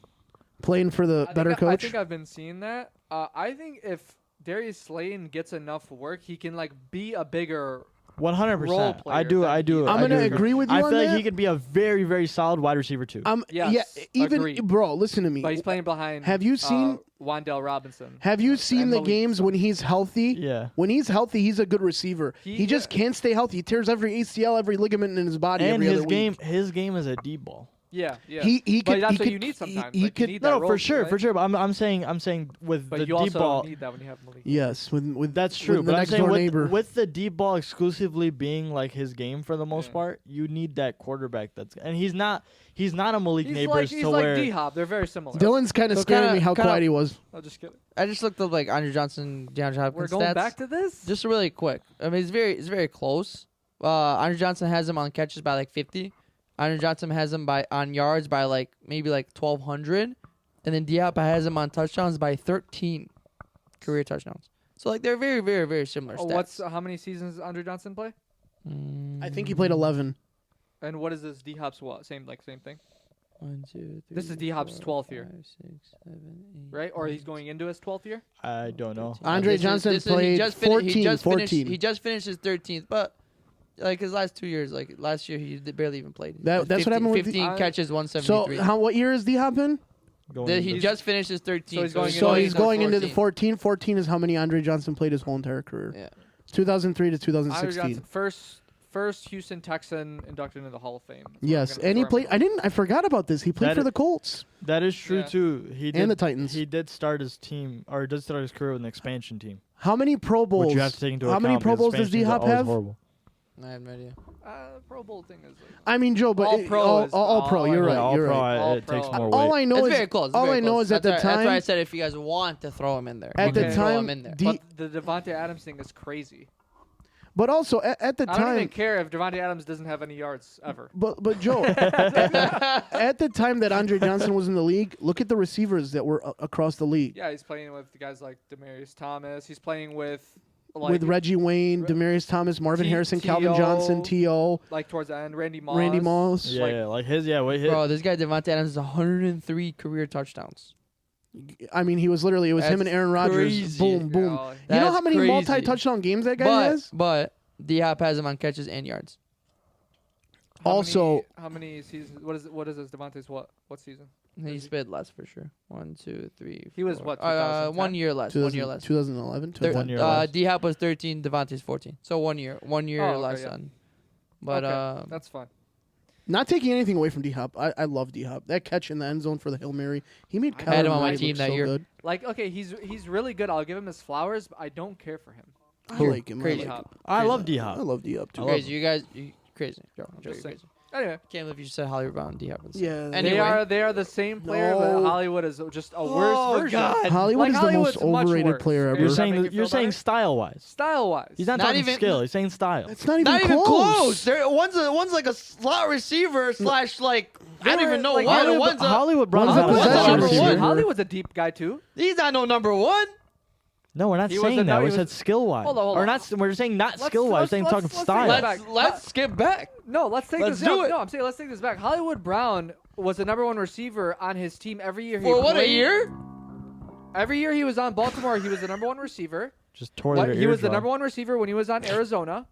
Playing for the I better think I coach. think I've been seeing that. I think if Darius Slayton gets enough work, he can like be a bigger. 100%. Role I player do. than I he do. is. I'm I gonna do agree with you I on feel like that. he could be a very, very solid wide receiver too. Yes, yeah, even agreed. bro, listen to me. But he's playing behind. Have you seen- Wandale Robinson? Have you seen and the Malik games when he's healthy? Yeah. When he's healthy, he's a good receiver. He just can't stay healthy. He tears every ACL, every ligament in his body. And every his other game, week. his game is a deep ball. Yeah, yeah. He but could. that's he what could, you need sometimes. He like, could. you need No, that no, role, for sure, right? for sure. But I'm saying with But the you deep also ball. need that when you have Malik. Yes, with That's true. With the But I'm next saying door neighbor. with the deep ball exclusively being like his game for the most Yeah. part, you need that quarterback and he's not a Malik He's Neighbors like to he's like where D-Hop. They're very similar. Dylan's kind of So scaring kinda- me how kinda- quiet he was. I'll just kidding. I just looked up like Andre Johnson, DeAndre Hopkins We're going stats. back to this. Just really quick. I mean, it's very close. Andre Johnson has him on catches by like 50. Andre Johnson has him on yards by like maybe like 1,200, and then Diop has him on touchdowns by 13 career touchdowns. So like they're very, very, very similar. Oh, stats. how many seasons does Andrew Johnson play? I think he played 11. And what is this D-Hop's what? Same thing, 1, 2, 3, This is D-Hop's 12th year. 5, 6, 7, 8, right? Or he's going into his 12th year? I don't know. Andre This is- Johnson this is- he played just 14. He just finished 14. he just finished his 13th, but like his last 2 years, like last year he barely even played. That's what happened with 15 the- catches, So 173. what year is D Hop in? Going He into- just finished his 13th. So he's going So into he's going into the 14. 14. 14 is how many Andre Johnson played his whole entire career. Yeah. 2003 to Andrew 2016. Johnson, first Houston Texan inducted into the Hall of Fame. That's what Yes, I'm gonna and he throw played. him. I forgot about this. He played That for is- the Colts. That is true Yeah. too. He did, And the Titans. He did start his team, or did start his career with an expansion team, How many Pro Bowls? which you have to take into how account. many Pro because Bowls does expansion D teams are Hop always have? horrible. I have no idea. Pro Bowl thing is. I mean, Joe, but All it- Pro all, is- all Pro. all You're pro. right. Yeah, all You're pro, right. All it pro. takes more All weight. I know It's is very close. all I know is at the That's why I time. said if you guys want to throw him in there, At you the can throw time, him in there. D- But the Devontae Adams thing is crazy. But also at the I don't even time. care if Devontae Adams doesn't have any yards ever. But Joe, at the time that Andre Johnson was in the league, look at the receivers that were across the league. Yeah, he's playing with guys like Demarius Thomas. He's playing with like With Reggie Wayne, Re- Demarius Thomas, Marvin T- Harrison, Calvin T.O. Johnson, T.O., like towards the end, Randy Moss. Randy Moss. Yeah, like his. Yeah, wait, his, Bro, this guy Devontae Adams has 103 career touchdowns. I mean, it was him and That's Aaron Rodgers. crazy. Boom, boom. Yeah, You know That's how many crazy. multi-touchdown games that guy has? But D-Hop has him on catches and yards. Also- how many seasons? What is this? Devontae's what season? He split less for sure. 1, 2, 3. He was 4. what, 1 year less. 1 year less. 2011. Thir- 1 year less. D-Hop was 13. Devontae's 14. So 1 year. 1 year Oh, okay, less yeah. on. But Okay, that's fine. Not taking anything away from D-Hop. I love D-Hop. That catch in the end zone for the Hail Mary. He made I Kyler had him on my Murray team look that so year. good. Like, okay, he's really good. I'll give him his flowers, but I don't care for him. I like him. Crazy. I like him. D-Hop. I love I D-Hop. love D-Hop too. I love crazy. You guys, crazy. Joe, I'm you're just saying. crazy. Anyway, Can't believe you said Hollywood Brown and D-Hop. Yeah. Anyway. they are the same player, No. but Hollywood is just a worse version. Hollywood Like, is Hollywood's the most much overrated worse. player ever. You're Does that saying make you feel you're saying better? style wise. Style wise. He's not, Not talking even- skill. He's saying style. It's not even Not even close. close. There, one's like a slot receiver slash like I don't even know Like, what. Hollywood- One's a, Hollywood Brown's one's a not a possession slot number receiver. one. Hollywood's a deep guy too. he's not no number one. No, we're not He was saying a- no, that. he We was- said skill wise. Hold on, hold Or on. not. We're saying not Let's- skill wise. We're let's- saying talking let's take style. it back. Let's skip back. No, let's take Let's this. do it. No, I'm saying let's take this back. Hollywood Brown was the number one receiver on his team every year. He For what, a played. year? Every year he was on Baltimore, he was the number one receiver. Just tore What, their he was the eardrum. number one receiver when he was on Arizona.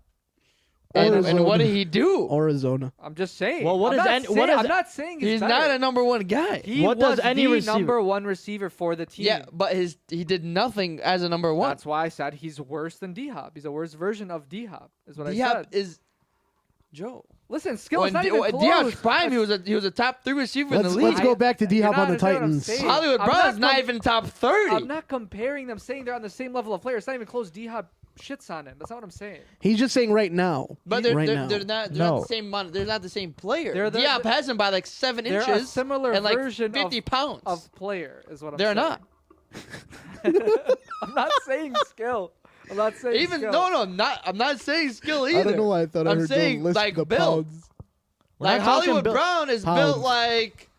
And what did he do? Arizona. I'm just saying. Well, what I'm is not any- saying, what is- I'm not saying he's He's better. not a number one guy. He What was does any the receiver- number one receiver for the team. Yeah, but he did nothing as a number one. That's why I said he's worse than D-Hop. He's a worse version of D-Hop, is what I D-Hop said. is Joe. Listen, skill is When not even close. Diop's prime, he was a top 3 receiver in the league. Let's go back to D-Hop You're on the not understanding what I'm Titans. saying. Hollywood I'm Brown's not not even top 30. I'm not comparing them, saying they're on the same level of player. It's not even close. D-Hop shits on him. That's not what I'm saying. He's just saying right now. But they're right now. not the same money. They're not the same player. They're Diop has him by like 7 They're inches a similar and like version 50 pounds. of player, is what I'm They're saying. not. I'm not saying skill. I'm not saying Even skill. I'm not saying skill either. I don't know why I thought I I'm heard saying, the list like, the build. pounds. We're Like not talking Hollywood build. Brown is Pounds. built like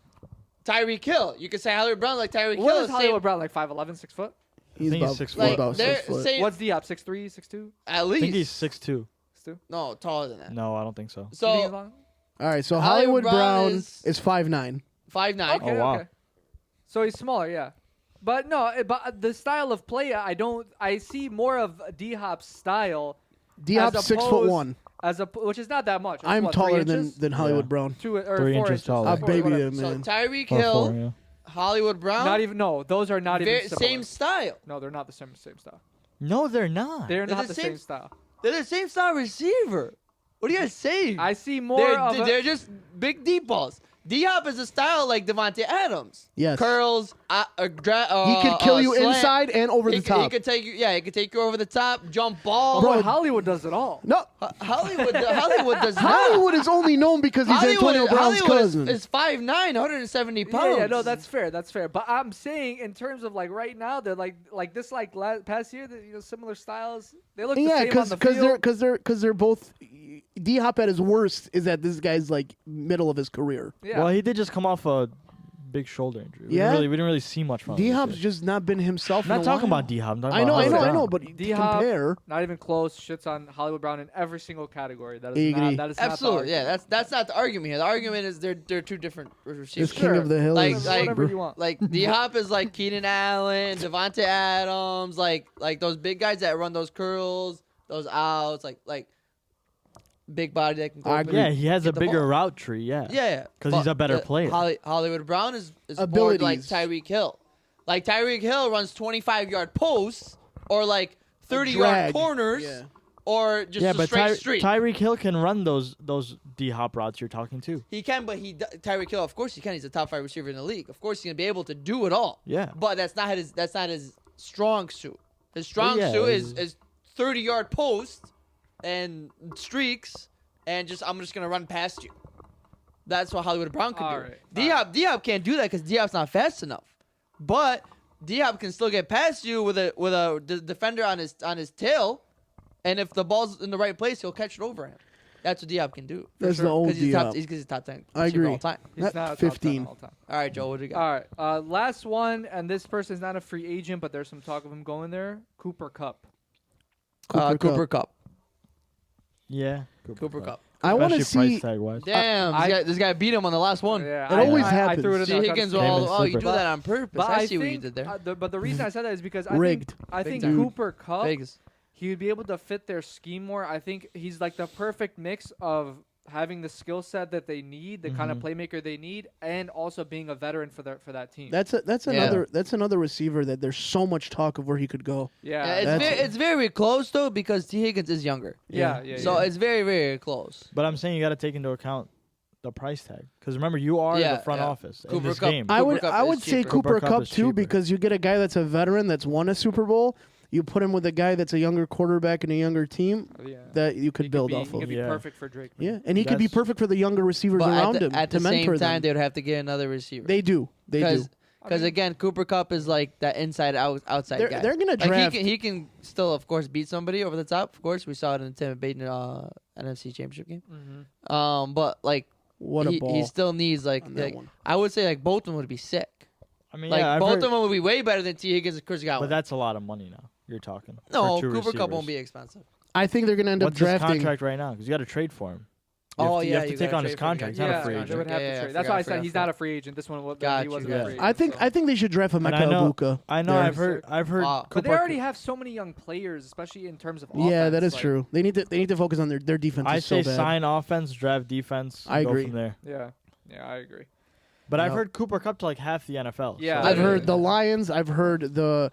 Tyreek Hill. You could say Hollywood Brown like Tyreek What Hill. is Hollywood Brown, like 5'11", 6 foot? He's think he's about, 6 he's foot. about They're 6 foot. saying- What's Diop, 6'3", 6'2"? At I least. think he's 6'2". 6'2"? No, taller than that. No, I don't think so. You think he's So long? All right, so Hollywood Hollywood Brown Brown is- is 5'9". 5'9". Okay, Oh, wow. okay. So he's smaller, yeah. But no, but the style of play, I see more of D-Hop's style D-Hop's As 6'1". which is not that much. It's I'm what, 3 taller inches? than Hollywood Yeah. Brown. 2 or 3 4 inches inches. taller. A Four, baby whatever. to So man. Tyreek Or Hill, 4, yeah. Hollywood Brown, Not even those are not even similar. same style. No, they're not the same style. No, they're not. They're They're not the the same- same style. They're the same style receiver. What are you guys saying? I see more they're, of they're just big deep balls. D-Hop is a style like Devontae Adams. Yes. Curls, He could kill you slant. inside and over the He top. could take you. Yeah, he could take you over the top, jump ball. Bro, Hollywood does it all. No, Hollywood does not. Hollywood is only known because he's Antonio Brown's cousin. is 5'9", 170 pounds. Yeah, no, that's fair. That's fair. But I'm saying in terms of like right now, they're like this past year, similar styles. They look the Yeah, same on the field. because they're both. D-Hop at his worst is at this guy's like middle of his career. Yeah. Well, he did just come off a big shoulder injury. Yeah? We didn't really see much from him. D-Hop's this year. just not been himself. I'm not in a talking while. about D-Hop. I'm talking I know, about I know, Hollywood I know, Brown. but to D-Hop, compare. not even close. Shits on Hollywood Brown in every single category. That I is agree. not. That is Absolutely, Not yeah. That's not the argument here. The argument is they're two different receivers. This king of the hill Like- is whatever you want. Like D-Hop is like Keenan Allen, Devontae Adams, like those big guys that run those curls, those outs, like big body that can go. I up and agree. Yeah, he has a get the bigger ball. route tree. Yeah. Yeah, 'Cause he's but a better the player. Hollywood Brown is more like Abilities. Tyreek Hill. Like Tyreek Hill runs 25-yard posts or like 30-yard drag. corners Yeah. or just Yeah, a but straight street. Tyreek Hill can run those D-Hop routes you're talking to. He can, but Tyreek Hill, of course he can. He's a top 5 receiver in the league. Of course he's gonna be able to do it all. Yeah. But that's not his strong suit. His strong yeah, suit it's- is 30-yard posts and streaks and I'm just gonna run past you. That's what Hollywood Brown can All do. right, Diop can't do that because Diop's not fast enough. But Diop can still get past you with a defender on his tail, and if the ball's in the right place, he'll catch it over him. That's what Diop can do. That's the old Diop. He's top 10. I receiver agree. all time. He's Not not a top 15. 10 all time. All right, Joe, what do you got? All right. Last one, and this person's not a free agent, but there's some talk of him going there. Cooper Kupp. Cooper Cup. Yeah. Cooper Cup. I want to Especially see. price tag wise. Damn, this guy beat him on the last one. Yeah, It always I happens. threw it in See there. Higgins, Came in you do slipper. that on purpose. But I see what you did there. But the reason I said that is because I Rigged. think time. Cooper Kupp, Vegas. he would be able to fit their scheme more. I think he's like the perfect mix of having the skill set that they need, the kind of playmaker they need, and also being a veteran for that team. That's another receiver that there's so much talk of where he could go. yeah, It's very close though because T Higgins is younger. yeah. So it's very very close. But I'm saying you got to take into account the price tag because remember you are Yeah, the front yeah. office in Cooper this Kupp- game. I Cooper would Kupp I is would say cheaper. Cooper Cooper Kupp Cup is too cheaper. because you get a guy that's a veteran that's won a Super Bowl. You put him with a guy that's a younger quarterback and a younger team yeah. that you could build off He of. could be Yeah. perfect for Drake. Yeah, and he could be That's- perfect for the younger receivers But around him at to the same mentor time, them. they would have to get another receiver. They do. Because I mean- again, Cooper Cup is like that outside They're- guy. they're gonna like draft- he can still of course beat somebody over the top. Of course, we saw it in the Tampa Bay NFC Championship game. Mm-hmm. But like What a he ball still needs on that like one. I would say like both of them would be sick. I mean, Like yeah, I've both heard- of them would be way better than T Higgins and Chris but Godwin. that's a lot of money now. You're talking. No, for two Cooper Cup receivers. won't be expensive. I think they're going to end What's up his drafting. contract right now? Because you got to trade for him. Oh, you yeah, have to you take gotta on his trade for him. contract. He's not Yeah, a free they agent. would have Yeah, to yeah, trade. That's why I said forgot. he's not a free agent. This one he Got wasn't you. a Yeah. free agent. I think so. I think they should draft a And Mecca Ibuka. I know. there. I've heard. Wow. But they Cooper- already have so many young players, especially in terms of Yeah, that offense, is like- true. They need to focus on their defense. I is so say bad. sign offense, draft defense. I and agree. Go from there. Yeah, I agree. But I've No. heard Cooper Cup to like half the NFL. Yeah. so- I've heard the Lions. I've heard the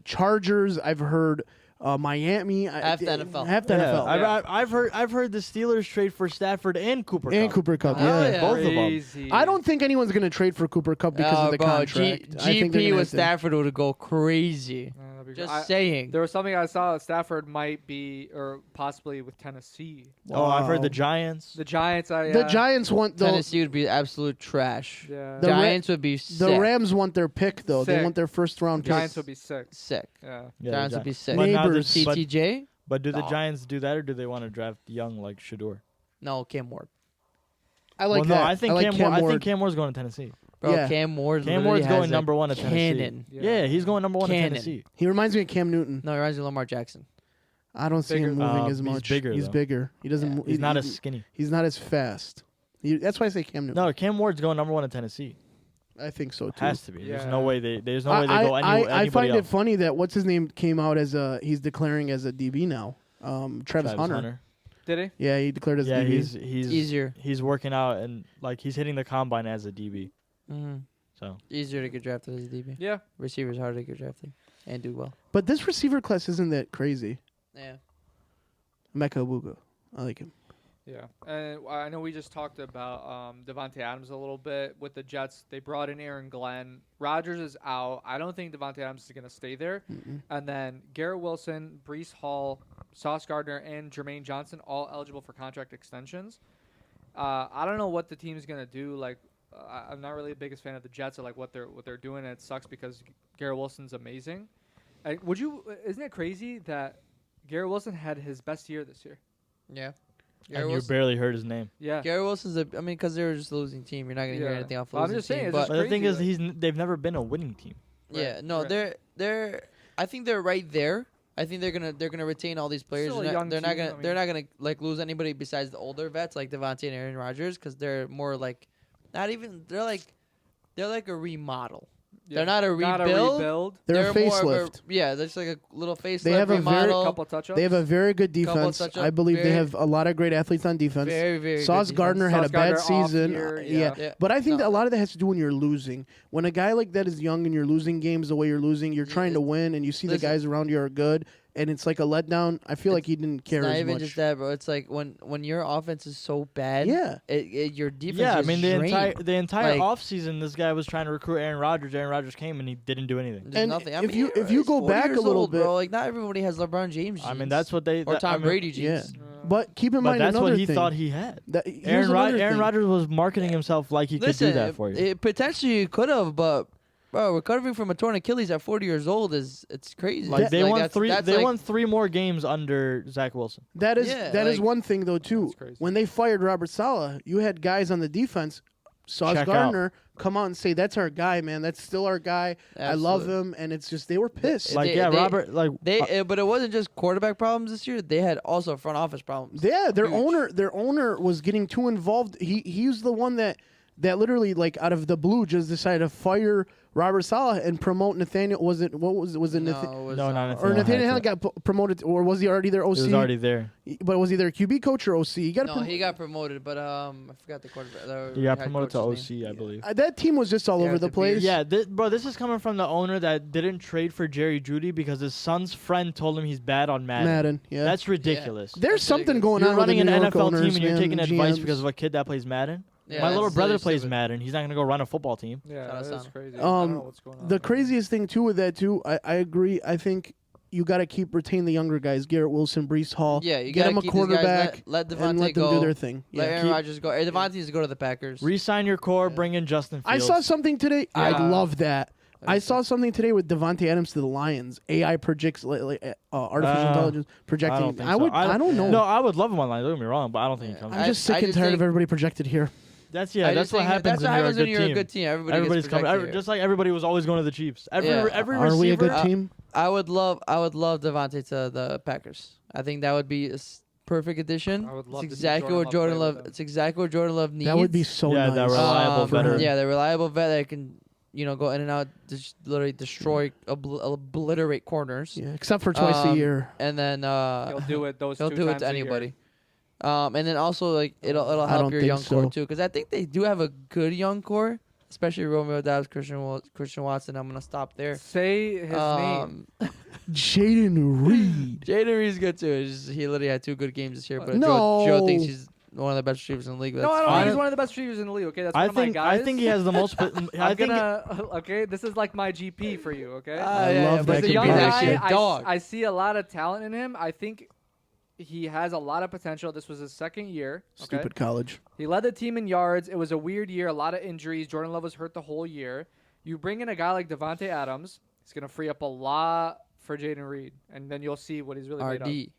Chargers. I've heard Miami. Half the NFL. Half the NFL. Yeah. I've heard the Steelers trade for Stafford and Cooper And Kupp. Cooper Kupp. Oh, Yeah. yeah. Both of them. Crazy. I don't think anyone's going to trade for Cooper Kupp because of the contract. I think they're GP gonna with have to- Stafford would go crazy. That'd be Just great. saying. There was something I saw that Stafford might be, or possibly with Tennessee. Oh, I've heard the Wow. Giants. The Giants. The Giants want Tennessee would be absolute trash. Yeah. The Ra- Giants would be sick. The Rams want their pick though. They Sick. want their first round pick. Giants would be sick. Sick. Yeah. Yeah, Giants the would be sick. But now the- Neighbors. but- CTJ? But do the No. Giants do that, or do they want to draft young like Shador? No, Cam Ward. I like well, that. no, I think like Cam Ward. I Ward. think Cam Ward's going to Tennessee. Bro, Yeah. Cam Ward. Cam Ward's going number one at Tennessee. Cannon. Yeah, he's going number one at Cannon. Tennessee. He reminds me of Cam Newton. No, he reminds me of Lamar Jackson. I don't see him Bigger. moving as He's much. bigger, He's though. bigger. He doesn't. Yeah. mo- He's he- not he- as skinny. He's not as fast. That's why I say Cam Newton. No, Cam Ward's going number one at Tennessee. I think so too. Has to be. There's no Yeah. way they. There's no way they go anywhere. I find it else. funny that what's his name came out as he's declaring as a DB now. Travis Hunter. Did he? Yeah, he declared as Yeah, DB. he's Easier. He's working out and like he's hitting the combine as a DB. Mm-hmm. So Easier to get drafted as a DB. Yeah. Receivers harder to get drafted and do well. But this receiver class isn't that crazy. Yeah. Mecca Buga. I like him. Yeah, and I know we just talked about Devontae Adams a little bit with the Jets. They brought in Aaron Glenn. Rodgers is out. I don't think Devontae Adams is going to stay there. Mm-mm. And then Garrett Wilson, Breece Hall, Sauce Gardner, and Jermaine Johnson all eligible for contract extensions. I don't know what the team is going to do. Like, I'm not really the biggest fan of the Jets or like what they're doing. And it sucks because Garrett Wilson's amazing. Isn't it crazy that Garrett Wilson had his best year this year? Yeah. and you barely heard his name. Yeah. Gary Wilson's because they were just a losing team. You're not gonna hear Yeah. anything off. Well, I'm Losing just saying, team, it's but just But the thing crazy, is, they've never been a winning team. yeah, Right, no, right. they're. I think they're right there. I think they're gonna retain all these players. Still a They're young not team, gonna I mean- they're not gonna like lose anybody besides the older vets like Devontae and Aaron Rodgers because they're more like not even they're like a remodel. Yeah. They're not a Not a rebuild. rebuild. They're a more of facelift. yeah, that's like a little facelift. They have a very- remodel. Couple touch-ups. They have a very good Couple defense. touch-up, I believe they very- have a lot of great athletes on defense. very very. Sauce good Gardner defense. had a Sauce bad Gardner off season. year, Yeah. Yeah. But I think that a No. lot of that has to do when you're losing. When a guy like that is young and you're losing games the way you're losing, you're Yeah, trying to win and you see listen. the guys around you are good and it's like a letdown. I feel like he didn't care It's not as even much. just that, bro. It's like when your offense is so bad. Yeah. Your defense. Yeah, I is mean the drained. entire Like- offseason, this guy was trying to recruit Aaron Rodgers. Aaron Rodgers came and he didn't do anything. There's And nothing. I if mean, you- if you he's go 40 back a years little old, bit- bro, like not everybody has LeBron James. I mean, genes. that's what they or Tom Brady Yeah. genes. But keep in But mind that's another what he thing. thought he had. Here's Aaron another thing. Rodgers was marketing himself like he Listen, could do that for you. It potentially could have, but bro, recovering from a torn Achilles at 40 years old it's crazy. Like they won that's- three. that's They like- won 3 more games under Zach Wilson. That is Yeah, that is like- one thing though too. That's crazy. When they fired Robert Saleh, you had guys on the defense, Sauce Check Gardner, come out and say that's our guy, man. That's still our guy. I love Absolutely. him, and it's just they were pissed. Like They- Robert. Like But it wasn't just quarterback problems this year. They had also front office problems. Yeah, their Huge. owner was getting too involved. He was the one that literally like out of the blue just decided to fire Robert Saleh and promote Nathaniel. Was it No, Nathaniel? it was, No, not Or Nathaniel Nathaniel Hackett. Hackett got promoted, or was he already their OC? It was already there. But was he their QB coach or OC? He got No, he got promoted, but I forgot the quarterback. He got head promoted to coach's name. OC, I believe. that team was just all Yeah, over the the place. Yeah, bro, this is coming from the owner that didn't trade for Jerry Judy because his son's friend told him he's bad on Madden. Yeah. That's ridiculous. There's That's something ridiculous. going You're on running with an the New York NFL owners, team and you're man, taking advice GMs. because of a kid that plays Madden. Yeah, My little that's brother really plays stupid. Madden. He's not gonna go run a football team. Yeah, Shout out that is Sam. crazy. I don't know what's going on. The there. craziest thing too with that too, I agree. I think you got to retain the younger guys, Garrett Wilson, Breece Hall. Yeah, you get gotta them a keep these guys, quarterback let and Devontae let them go. do their thing. Let Yeah. Aaron Rodgers go. Devontae needs to go to the Packers. Re-sign your core, Yeah. bring in Justin I Fields. saw something today. I Yeah. love that. I saw something today with Devontae Adams to the Lions. AI projects artificial intelligence projecting. I don't think I so. would. I don't know. No, I would love him online. Don't get me wrong, but I don't think he Yeah. comes. I'm I- just sick I and just tired of think- everybody projected here. That's I that's just what think happens that's when what you're a happens good when you're a team. good team. Everybody's gets coming. projected here. Just like everybody was always going to the Chiefs. Every Yeah. receiver. Are we a good team? I would love Devontae to the Packers. I think that would be a perfect addition. I would love It's to see exactly Jordan what Jordan Love Love. play with him. It's exactly what Jordan Love needs. That would be so Yeah, nice. that reliable for him. veteran. Yeah, the reliable vet that can go in and out, just literally destroy, obliterate corners, Yeah, except for twice a year. and then He'll do it. he'll do it to anybody. And then also like it'll I help don't your think young core so. too, because I think they do have a good young core, especially Romeo Doubs, Christian Watson. I'm gonna stop there. Say his name. Jaden Reed. Jaden Reed's good too. It's just, he literally had 2 good games this year, but No. Joe thinks he's one of the best receivers in the league. No, That's I don't fine. think he's one of the best receivers in the league. Okay, that's one I of my think guys. I think he has the most. Okay, this is like my GP for you. Okay, I love as that a young comparison. guy, Dog. I see a lot of talent in him. I think he has a lot of potential. This was his second year. Okay? Stupid college. He led the team in yards. It was a weird year, a lot of injuries. Jordan Love was hurt the whole year. You bring in a guy like Devontae Adams, it's going to free up a lot for Jaden Reed, and then you'll see what he's really made of. RD.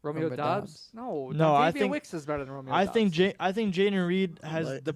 Romeo Romeo Dobbs? Dobbs. No, I Davian think- Wicks is better than Romeo I Dobbs. think Jaden Reed has Like- the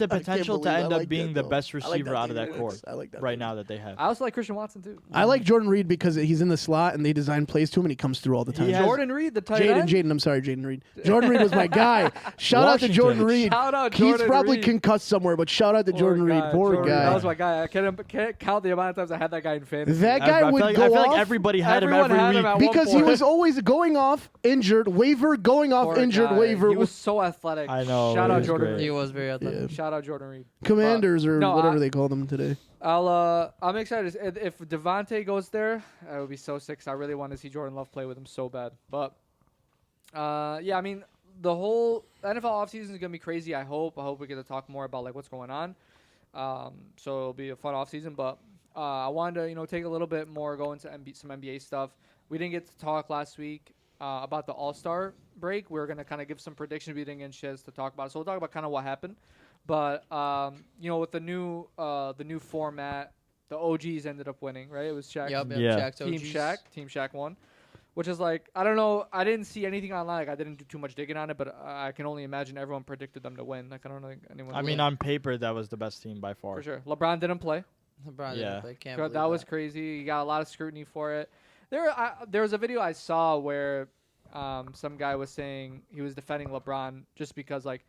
potential to believe I end up like being that, the though. best I like receiver out of David that core Wicks. I like that right David. now that they have. I also like Christian Watson, too. I like Jordan Reed because he's in the slot and they design plays to him and he comes through all the time. He has- Jordan Reed, the tight end. Jaden, I'm sorry, Jaden Reed. Jordan Reed was my guy. Shout out to Washington. Jordan Reed. Shout out He's Jordan probably Reed. concussed somewhere, but shout out to Poor Jordan Reed. Poor Jordan Reed. guy. That was my guy. I can't count the amount of times I had that guy in fantasy. That guy I would feel like, go I feel off like everybody had him Everyone every had him week. at one because he point. was always going off, injured, waiver, going off, Poor injured, guy. waiver. He was so athletic. I know, Shout he out was Jordan great. Reed. He was very athletic. Yeah. Shout out Jordan Reed. Commanders or No, whatever they call them today. I'm excited. If Devontae goes there, I would be so sick. 'Cause I really want to see Jordan Love play with him so bad. But yeah, I mean, the whole NFL offseason is gonna be crazy. I hope we get to talk more about like what's going on. So it'll be a fun offseason. But I wanted to take a little bit more, go into some NBA stuff. We didn't get to talk last week about the All-Star break. We were gonna kind of give some predictions. We didn't get a chance to talk about it. So we'll talk about kind of what happened. But with the new format, the OGs ended up winning, right? It was Shaq. Yep, Yeah. Shaq's Team OGs. Shaq. Team Shaq won, which is like, I don't know. I didn't see anything online. Like, I didn't do too much digging on it, but I can only imagine everyone predicted them to win. Like, I don't know anyone. I mean, on paper, that was the best team by far. for sure. LeBron didn't play. LeBron Yeah. didn't play. Can't That believe was crazy. You got a lot of scrutiny for it. There was a video I saw where some guy was saying he was defending LeBron just because like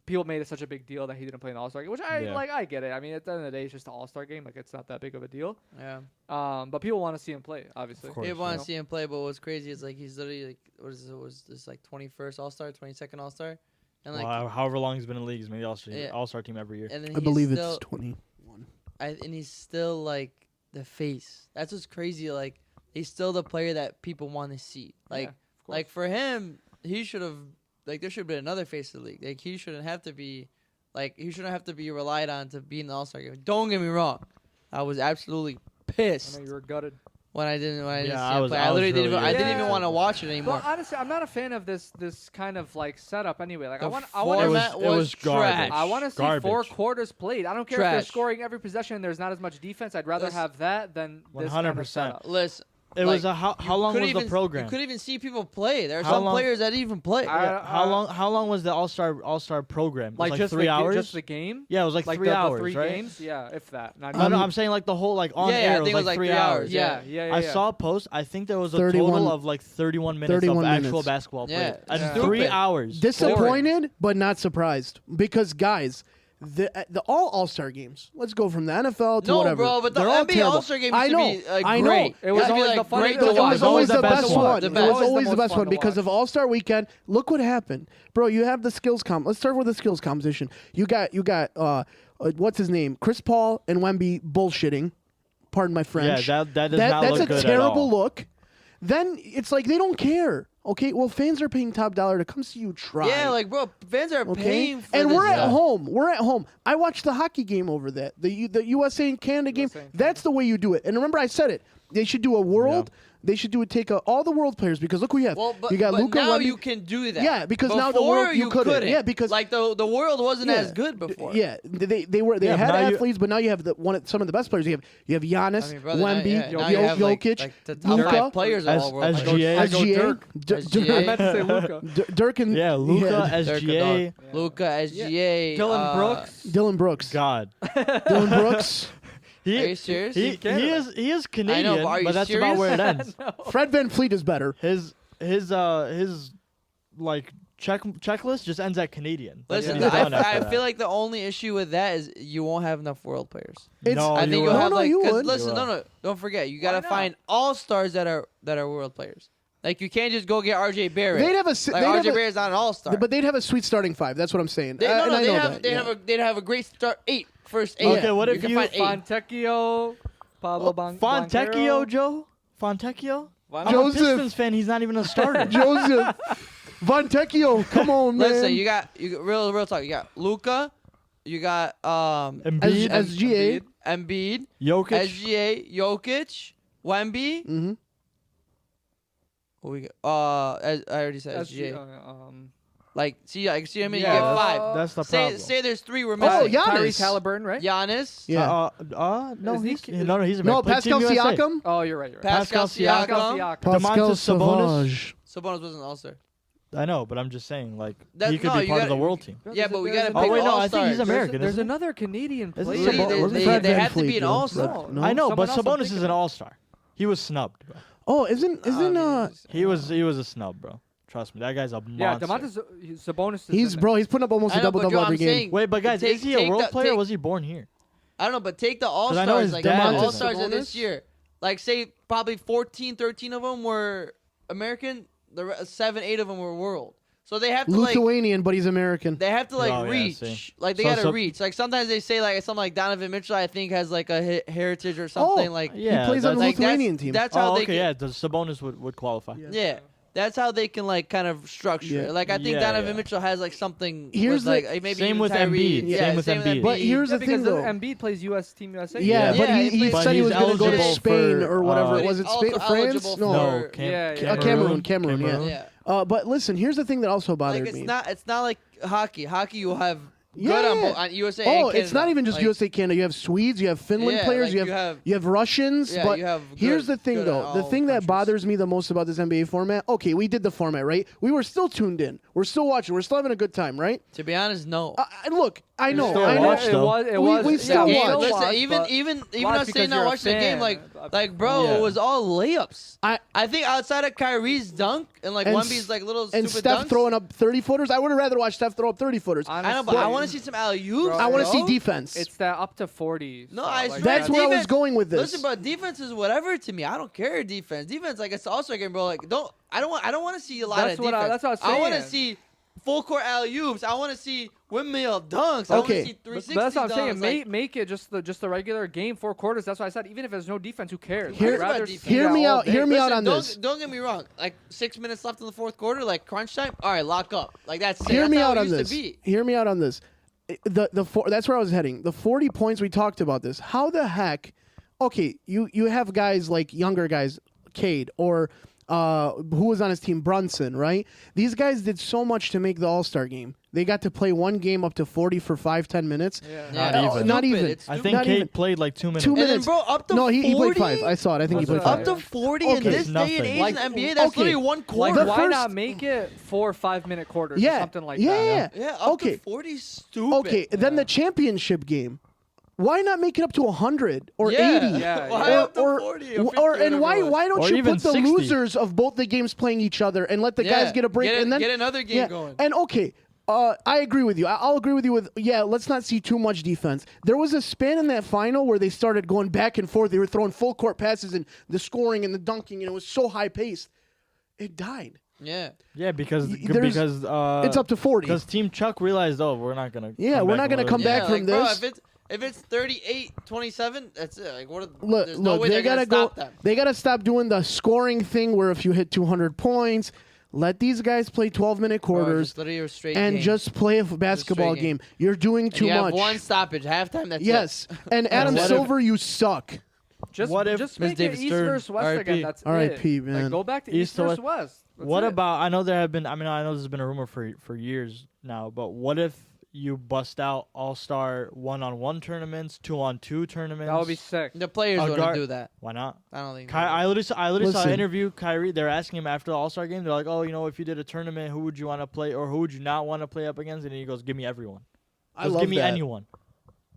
people made it such a big deal that he didn't play in the All-Star game, which I get it. I mean, at the end of the day, it's just an All-Star game. Like, it's not that big of a deal. Yeah. But people want to see him play, obviously. Of course. People want you to see him play, but what's crazy is like he's literally like was this like 21st All-Star, 22nd All-Star, and like Well, however long he's been in the league, he's made the Yeah. All-Star team every year. and then I he's believe still, it's 21. and he's still like the face. That's what's crazy. Like he's still the player that people want to see. Like Yeah, of course. like for him, he should have like there should have been another face of the league. Like he shouldn't have to be relied on to be in the All-Star game. Don't get me wrong, I was absolutely I pissed know you were gutted. when I didn't see I him was- play. I I was literally really I didn't even irritated. want to watch it anymore. But honestly, I'm not a fan of this kind of like setup anyway. Like, I The want format It was garbage. trash. I want to see Garbage. 4 quarters played. I don't care if they're Trash. scoring every possession and there's not as much defense. I'd rather Listen. have that than this kind of 100%. setup. Listen, It was like, how long was the program? You couldn't even see people play. There are How some long- players that didn't even play. How long was the All-Star program? It was like just 3 hours. just the game. Yeah, it was like, Like 3 the hours, 3 right? games. Yeah, if that. Not No, even- I'm saying like the whole like on Yeah, air. I think it was like 3 hours. yeah. I saw a post. I think there was a 31 total of like 31 minutes 31 of actual minutes. basketball Yeah, played. And stupid. 3 hours. Disappointed, but not surprised. Because, guys, the All-Star games, let's go from the NFL to No, whatever. bro, but the They're all NBA terrible. All-Star game I used to know, be like, I know. great. It was Used to be, always like, the funniest great to to It watch. was watch. always the best best one. one. The It best. was Always the always the most best fun one to because watch. of All-Star Weekend. Look what happened, bro. You have the skills Let's start with the skills competition. You got what's his name? Chris Paul and Wemby bullshitting. Pardon my French. Yeah, that does not that's look a good terrible at all. look. Then it's like they don't care. Okay, well, fans are paying top dollar to come see you try. Yeah, like bro, fans are Okay, paying for and this we're at stuff. home. We're at home. I watched the hockey game over that. The USA and Canada game. USA and That's the way you do it. And remember, I said it. They should do a world. They should take all the world players because look who you have. Well, but, you got but Luka. now Wemby. you can do that. Yeah, because now the Before, world you couldn't. couldn't. Yeah, because like the world wasn't Yeah. as good before. Yeah, they Yeah, had but now you- athletes, but now you have some of the best players. You have Giannis, I mean, brother, now- Wemby, yeah, now you have, Jokic, like the top Luka, 5 players of all world. as Like, SGA. SGA, Dirk. SGA. I meant to say Luka. Dirk and Yeah, Luka, yeah, SGA. Luka, SGA, Dylan Brooks. Dylan Brooks. God, Dylan Brooks. Are you serious? He is Canadian, but are you that's serious? about where it ends. Fred VanVleet is better. His like checklist just ends at Canadian. That's Listen, what he's done after I that. feel like the only issue with that is you won't have enough world players. It's- No, I think you you'll will. have No, like you 'cause would. listen, You no, will. no, don't forget. You gotta not? find all stars that are world players. Like you can't just go get RJ Barrett. They'd have a. like they'd have RJ a- Barrett's not an all star. But they'd have a sweet starting 5. That's what I'm saying. They, And I know that, they'd have a great start 8 first 8. Okay, what if can you- find 8? Fontecchio, Pablo Fontecchio, Joe. Fontecchio? Why I'm not? a Joseph. Pistons fan. He's not even a starter. Joseph Fontecchio, come on, man. Listen, you got real talk. You got Luka, you got Embiid, SGA. Embiid, Jokic. SGA, Jokic, Wemby. Mm-hmm. What we got? I already said SGA. Like, see, what I mean, Yeah, you get 5. That's the problem. Say there's 3 we're Oh, missing. Giannis. Tyrese Halliburton, right? Giannis. Yeah. No, Is he- he's no, he's No, Played Pascal Team USA. Siakam. Oh, you're right. You're right. Pascal Siakam. Siakam. Pascal Domantas Sabonis. Savage. Sabonis wasn't all-star. I know, but I'm just saying, like, That- he could no, be you part of gotta- the world team. Yeah, but we There's gotta a- pick Oh, wait, no, I think all-stars. he's American. There's isn't he? another Canadian Isn't player. Sabonis- They- wasn't they- Fred they Van have to be Fleet, an though. all-star. No. I know, Someone but else I'm Sabonis thinking is an of. all-star. He was snubbed, bro. Oh, isn't He was a snub, bro. Trust me, that guy's a Yeah, monster. Domantas Sabonis. Is he's in bro? He's putting up almost I a know, double but double Joe, every I'm game. saying- Wait, but guys, Take- is he a take role the- player or take- was he born here? I don't know, but take the I know all-stars, his like dad the is all-stars in of this Sabonis. year. Like, say probably 14, 13 of them were American. The 7, 8 of them were world. So they have to like. Lithuanian, but he's American. They have to like Oh, yeah, reach, see. like they So- gotta so- reach. Like sometimes they say like something like Donovan Mitchell, I think has like a heritage or something like. yeah, he plays on the that's- Lithuanian team. That's how Oh, they okay, can, yeah, the Sabonis would qualify. yeah. That's how they can like kind of structure Yeah. it. Like I think Yeah, Donovan yeah. Mitchell has like something. Here's with, the- like maybe Same even with Tyrese. Embiid. Yeah, Same with Embiid. But here's Yeah, the thing, because though. Embiid plays U.S. Team USA. Yeah, Yeah, but he he plays- said he he's was going to go to eligible Spain for, or whatever. But Was he's it Spain? also France? eligible No. No, Yeah, Cameroon, Cameroon, yeah. Yeah. But listen, here's the thing that also bothered Like me. it's not like hockey. Hockey you have Yeah, good on, yeah. on USA. Oh, and it's not Canada. even just Like, USA, Canada. You have Swedes, you have Finland Yeah, players, like you have Russians. Yeah, but you have here's good- the thing, good though. on The all thing that countries. bothers me the most about this NBA format. Okay, we did the format, right? We were still tuned in. We're still watching. We're still having a good time, right? To be honest, no. Look, I know. still I know. watch, though. It We- was. we still yeah, watch. still Listen, watch, even but us watch saying because not you're a watching the game, fan. like bro, Yeah. it was all layups. I think outside of Kyrie's dunk and like And Wemby's like little and stupid Steph dunks. throwing up 30-footers. I would have rather watched Steph throw up 30-footers. I know, but I want to see some alley oops. Bro, I want to see bro. defense. It's that up to 40. No, stuff. I Like, swear That's where I was defense- going with this. Listen, but defense is whatever to me. I don't care defense. Defense, like it's also a game, bro. Like I don't want to see a lot That's of what defense. that's what I was want to saying. see full court alley oops. I want to see windmill dunks. I want Okay. to see 360 But that's what I'm saying. dunks. Like, Make it just the regular game, 4 quarters. That's why I said even if there's no defense, who cares? Here- I'd rather Hear see Hear that me all out. day. Hear me out listen, on don't, this. Don't get me wrong. Like 6 minutes left in the fourth quarter, like crunch time. All right, lock up. Like that's it. Hear That's me how out it on used this. to be. Hear me out on this. That's where I was heading. The 40 points we talked about this. How the heck? Okay, you have guys like younger guys, Cade or who was on his team, Brunson, right? These guys did so much to make the All-Star game. They got to play one game up to 40 for 5-10 minutes. Yeah. Not it's even. Not stupid. even. It's I stupid. think Not Kate even. played like 2 minutes. 2 And then, minutes. bro, up to No, 40? he played 5. I saw it. I think he That's played what I 5. Up to 40 Okay. in this It's day and nothing. age Like, in the NBA, that's okay. literally one Like, quarter. The why first- not make it 4 5-minute quarters or Yeah. something like Yeah. that? Yeah, up Okay. to 40 is stupid. Okay, then the championship game. Why not make it up to 100 or Yeah. 80? Yeah, Why yeah. up to 40 or 50, and why whatever it was? don't Or you even put the 60. losers of both the games playing each other and let the guys get a break and then get another game yeah. going. And okay, I agree with you. I'll agree with you with let's not see too much defense. There was a span in that final where they started going back and forth. They were throwing full court passes and the scoring and the dunking, and it was so high paced. It died. Yeah. Yeah, because There's- It's up to 40. Because Team Chuck realized, we're not gonna. Yeah, we're not gonna come Yeah, back from like, this. Bro, if it's 38-27, that's it. Like, what? Look, There's no way they they're gotta gonna go. stop them. They gotta stop doing the scoring thing where if you hit 200 points, let these guys play 12-minute Bro, quarters just literally a straight and game. just play a basketball straight game. game. You're doing And too you have much. one stoppage halftime. That's Yes, it. and Adam what if- Silver, you suck. Just What if just Ms. make David it East Stern, versus West RIP. again. That's RIP, it. man. Like, go back to East East to versus West. That's What it. about? I know there have been. I know this has been a rumor for years now. But what if you bust out All-Star 1-on-1 tournaments, 2-on-2 tournaments? That would be sick. The players A wouldn't guard- do that. Why not? I don't think. I literally saw Listen. an interview. Kyrie, they're asking him after the All-Star game. They're like, "Oh, if you did a tournament, who would you want to play, or who would you not want to play up against?" And he goes, "Give me everyone. I Just love give me that. anyone."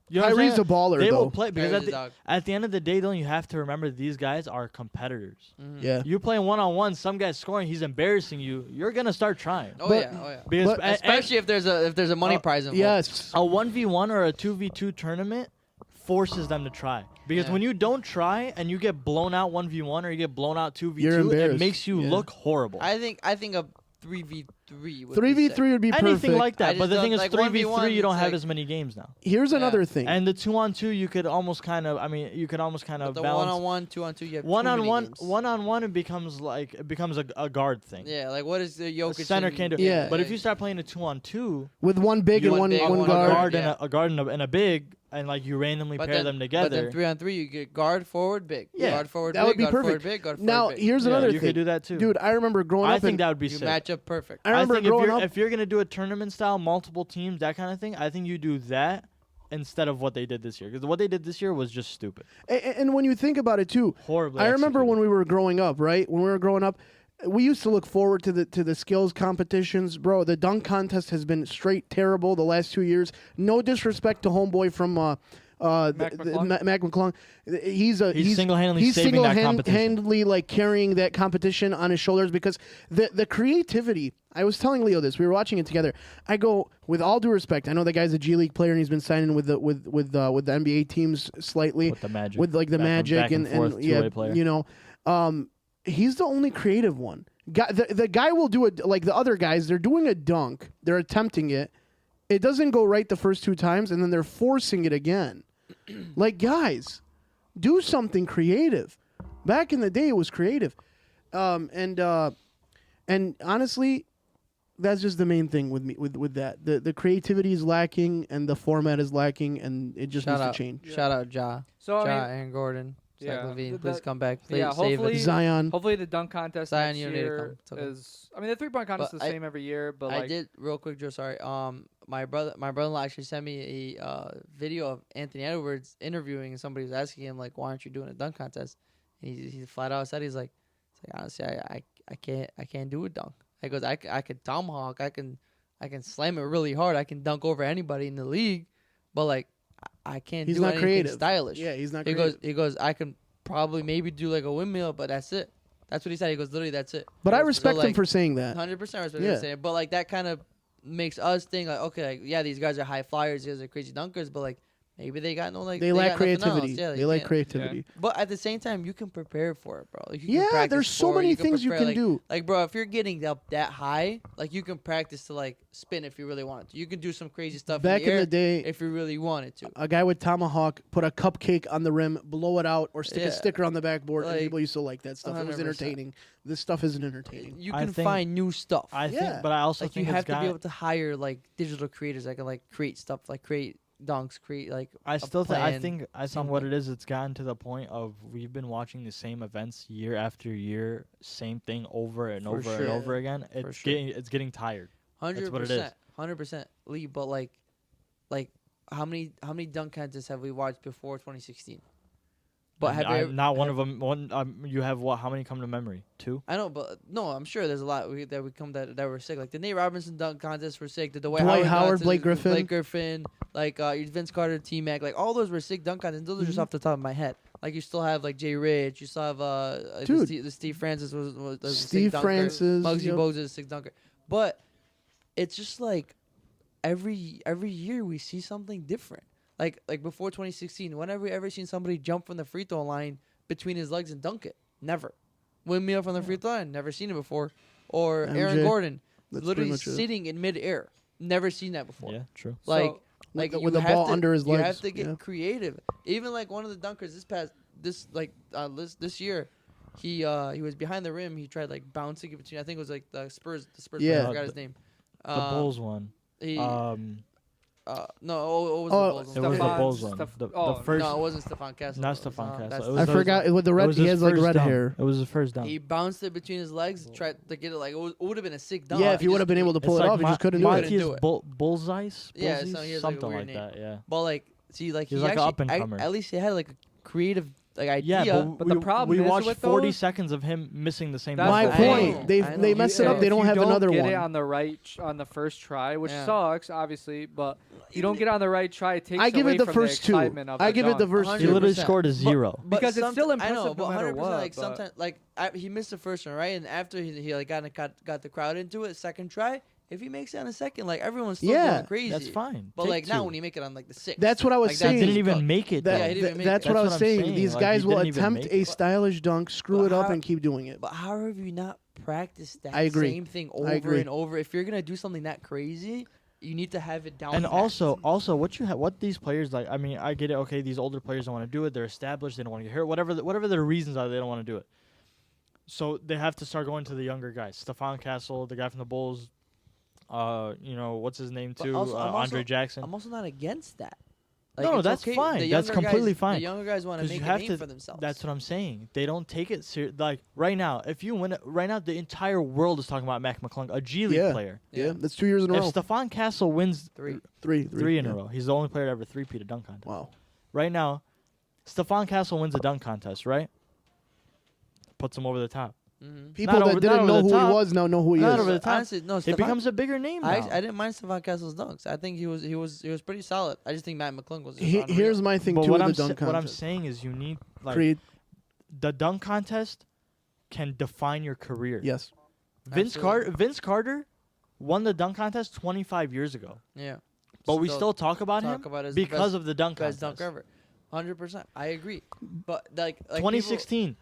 You know what I'm Kyrie's a saying? baller, They though. will play because Kyrie's a dog. at the end of the day, though, you have to remember these guys are competitors. Mhm. Yeah. You playing 1-on-1, some guy's scoring, he's embarrassing you. You're gonna start trying. Oh But- yeah. Oh yeah. Because But- Especially if there's a money prize involved. Yes. a 1v1 or a 2v2 tournament forces them to try. Because Yeah. when you don't try and you get blown out 1v1 or you get blown out 2v2, You're it embarrassed. makes you Yeah. look horrible. I think a 3v 3v3 would 3v3 would be perfect. Anything like I that. But just the thing don't- is, like 3v3, 1v1, you don't it's have like- as many games now. Here's Yeah. another thing. And the 2-on-2, you could almost kind of, you could almost kind But of the balance. 1-on-1, 2-on-2, you have too One-on-one, many games. one-on-one, it becomes a guard thing. Yeah, like what is the A Jokic? center and- can't do. Yeah. But if you start playing a 2-on-2, With one big you and want one, big, one one a guard. guard, Yeah. and a guard and a big, and like you randomly But pair then, them But together. then 3-on-3, you get guard, forward, big. Yeah. Guard, forward, That big. would be guard, forward, perfect. big. Guard, Now, forward, big. here's Yeah, another you thing. could do that too. Dude, I remember growing I up. think in, that would be You sick. match up perfect. I remember think growing up. if you're gonna do a tournament style, multiple teams, that kind of thing, I think you do that instead of what they did this year. Because what they did this year was just stupid, And when you think about it too, horribly. I remember executed. when we were growing up, right? When we were growing up, we used to look forward to the skills competitions, bro. The dunk contest has been straight terrible the last 2 years. No disrespect to homeboy from Mac McClung? Mac McClung. He's single-handedly saving that competition. single-handedly like carrying that competition on his shoulders because the creativity. I was telling Leo this. We were watching it together. I go, with all due respect, I know the guy's a G League player and he's been signing with the NBA teams slightly. with the Magic, With like the Magic back and forth yeah, two-way player. you know, he's the only creative one. The guy will do it like the other guys. They're doing a dunk. They're attempting it. It doesn't go right the first 2 times, and then they're forcing it again. Like, guys, do something creative. Back in the day, it was creative, and honestly, that's just the main thing with me with that. The creativity is lacking, and the format is lacking, and it just Shout needs out. to change. Shout out Ja. So Ja, I mean, Aaron Gordon, Zach yeah, Levine. the- Please come back. Please yeah, save hopefully- it. Zion. hopefully the dunk contest Zion, next you don't need to year come. It's okay. is. I mean, the 3-point contest is But the same every year, but I like, did real quick, Joe. Sorry. My brother-in-law actually sent me a video of Anthony Edwards interviewing, and somebody was asking him like, "Why aren't you doing a dunk contest?" And he flat out said, "He's like, honestly, I can't do a dunk." I goes, I could tomahawk, I can slam it really hard, I can dunk over anybody in the league, but like I can't He's do not anything creative. stylish. Yeah, he's not He creative. goes, I can probably maybe do like a windmill, but that's it. That's what he said. He goes, literally, that's it. But He I goes, respect so, him like, for saying that. 100% respect Yeah. what saying, but like that kind of makes us think like, okay, like, yeah, these guys are high flyers, these guys are crazy dunkers, but like maybe they got no like They lack got nothing else. creativity. Yeah, They lack can't- creativity. But at the same time, you can prepare for it, bro. Like, you can Yeah, practice there's so for it, many things you prepare, can like, do. Like, bro, if you're getting up that high, like you can practice to like spin if you really wanted to. You can do some crazy stuff Back in the, in air the day, if you really wanted to. a guy with tomahawk put a cupcake on the rim, blow it out, or stick Yeah. a sticker on the backboard, and Like, people used to like that stuff. It was 100%. entertaining. This stuff isn't entertaining. You I can think- find new stuff. I Yeah. think, but I also like you think have it's to got, be able to hire like digital creators that can like create stuff, like create dunks, create like. I a still think plan, think what something. it is. It's gotten to the point of we've been watching the same events year after year, same thing over and For over and sure. over again. For It's sure. getting tired. 100%. what it is. 100%, Lee. But like how many dunk contests have we watched before 2016? But have you ever, not one of them. You have what? How many come to memory? 2. I know, but no, I'm sure there's a lot that we come that were sick. Like the Nate Robinson dunk contest were sick. The Dwight Dwight Howard, contests, Blake Griffin. like Vince Carter, T-Mac, like all those were sick dunk contests. Those are just off the top of my head. Like you still have like Jay Rich, you still have Dude. the Steve Francis was a sick Steve dunker. Francis, Muggsy yep. Bogues is a sick dunker. But it's just like every year we see something different. Like before 2016, when have we ever seen somebody jump from the free throw line between his legs and dunk it? Never. Windmill from the free throw line, never seen it before. Or Aaron MJ, Gordon, that's literally pretty much it. sitting in midair, never seen that before. Yeah, true. Like So- like with you the have ball to- under his You have legs, to get yeah. creative. Even like one of the dunkers this year, he was behind the rim. He tried like bouncing it between. I think it was like the Spurs. Yeah. player, I forgot his name. The Bulls one. He, Oh, no, it was the Bulls. It was the Stephon- Bulls one. Steph- The oh, first. No, it wasn't Stephon Castle. Not It was, Stephon Castle. that's It the- was I the- forgot with the It red. was He his has like first red dunk. hair. It was the first dunk. He bounced it between his legs, tried to get it. Like it would have been a sick dunk. Yeah, if he would have been able to pull it off, he just couldn't do it. Couldn't do it. Bullseyes? Yeah, Bullseyes? so he has, like, a something weird like name. that. Yeah. But like, see, like He's he like an actually, up-and-comer. at least he had like a creative like idea. Yeah, But the problem we is watched with 40 those- seconds of him missing the same. That's My the dunk. thing. point. I know. They mess it Yeah, up. They if don't you have another get one. it on the right on the first try, which Yeah. sucks, obviously, but you don't get on the right try. It takes I give away it the from first the two. excitement of I the give it the dunk. first He two. literally 100%. scored a 0. Because it's still I impressive know, but no matter 100%, what, like but- sometimes, like he missed the first one, right? And after he like got the crowd into it, second try. If he makes it on the second, like everyone's still Yeah, going crazy. That's fine. But Take like now, 2. when you make it on like the sixth, That's what I was like, saying. He didn't even make it. That- Yeah, he though. didn't even make that's it. what I That's was what I'm saying. saying. These Like, guys he will didn't even attempt make a it. stylish dunk, screw But it up, how- and keep doing it. But how have you not practice that I agree. same thing I over agree. and over. If you're gonna do something that crazy, you need to have it down. And pat. also, what these players like. I mean, I get it. Okay, these older players don't want to do it. They're established. They don't want to get hurt. Whatever their reasons are, they don't want to do it. So they have to start going to the younger guys. Stephon Castle, the guy from the Bulls. What's his name But too? also- I'm Andre also- Jackson. I'm also not against that. No, it's that's okay. fine. The That's younger completely guys, fine. The younger guys want to 'Cause make you a have name to- for themselves. That's what I'm saying. They don't take it serious. Like right now, if you win it, right now the entire world is talking about Mac McClung, a G League Yeah. player. Yeah, that's 2 years in a If row. Stephon Castle wins Three. Three in yeah. a row, he's the only player to ever three-peat a dunk contest. Wow. Right now, Stephon Castle wins a dunk contest, right? Puts him over the top. Mm-hmm. People over- that didn't not know over who the he top. was now know who he Not is. over the top. Honestly, no. It Stephon, becomes a bigger name now. I didn't mind Stephon Castle's dunks. I think he was pretty solid. I just think Matt McClung was. Just unreal. Here's my thing but too what with I'm the dunk what I'm contest. saying is you need like Create the dunk contest can define your career. yes. Absolutely. Vince Carter won the dunk contest 25 years ago, Yeah. but we still talk about talk him about as the because best- of the dunk best contest. dunk ever. 100%. I agree. But like 2016,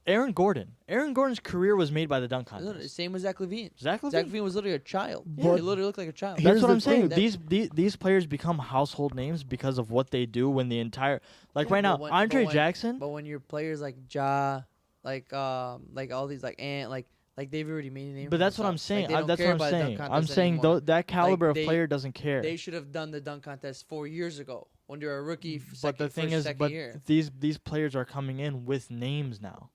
Aaron Gordon. Aaron Gordon's career was made by the dunk people, contest. same with Zach LaVine. Zach Zach LaVine. LaVine was literally a child. But- he literally looked like a child. Here's That's what the I'm saying. thing. These players become household names because of what they do when the entire like Yeah, right now but when- Andre but when- Jackson. But when your players like Ja, like all these like Ant, like they've already made a name. But for that's what I'm themselves. saying. Like, they don't That's care what I'm about the dunk saying. I'm contest saying anymore. that caliber they- of player doesn't care. They should have done the dunk contest 4 years ago when they were a rookie. But the thing is, year. these players are coming in with names now.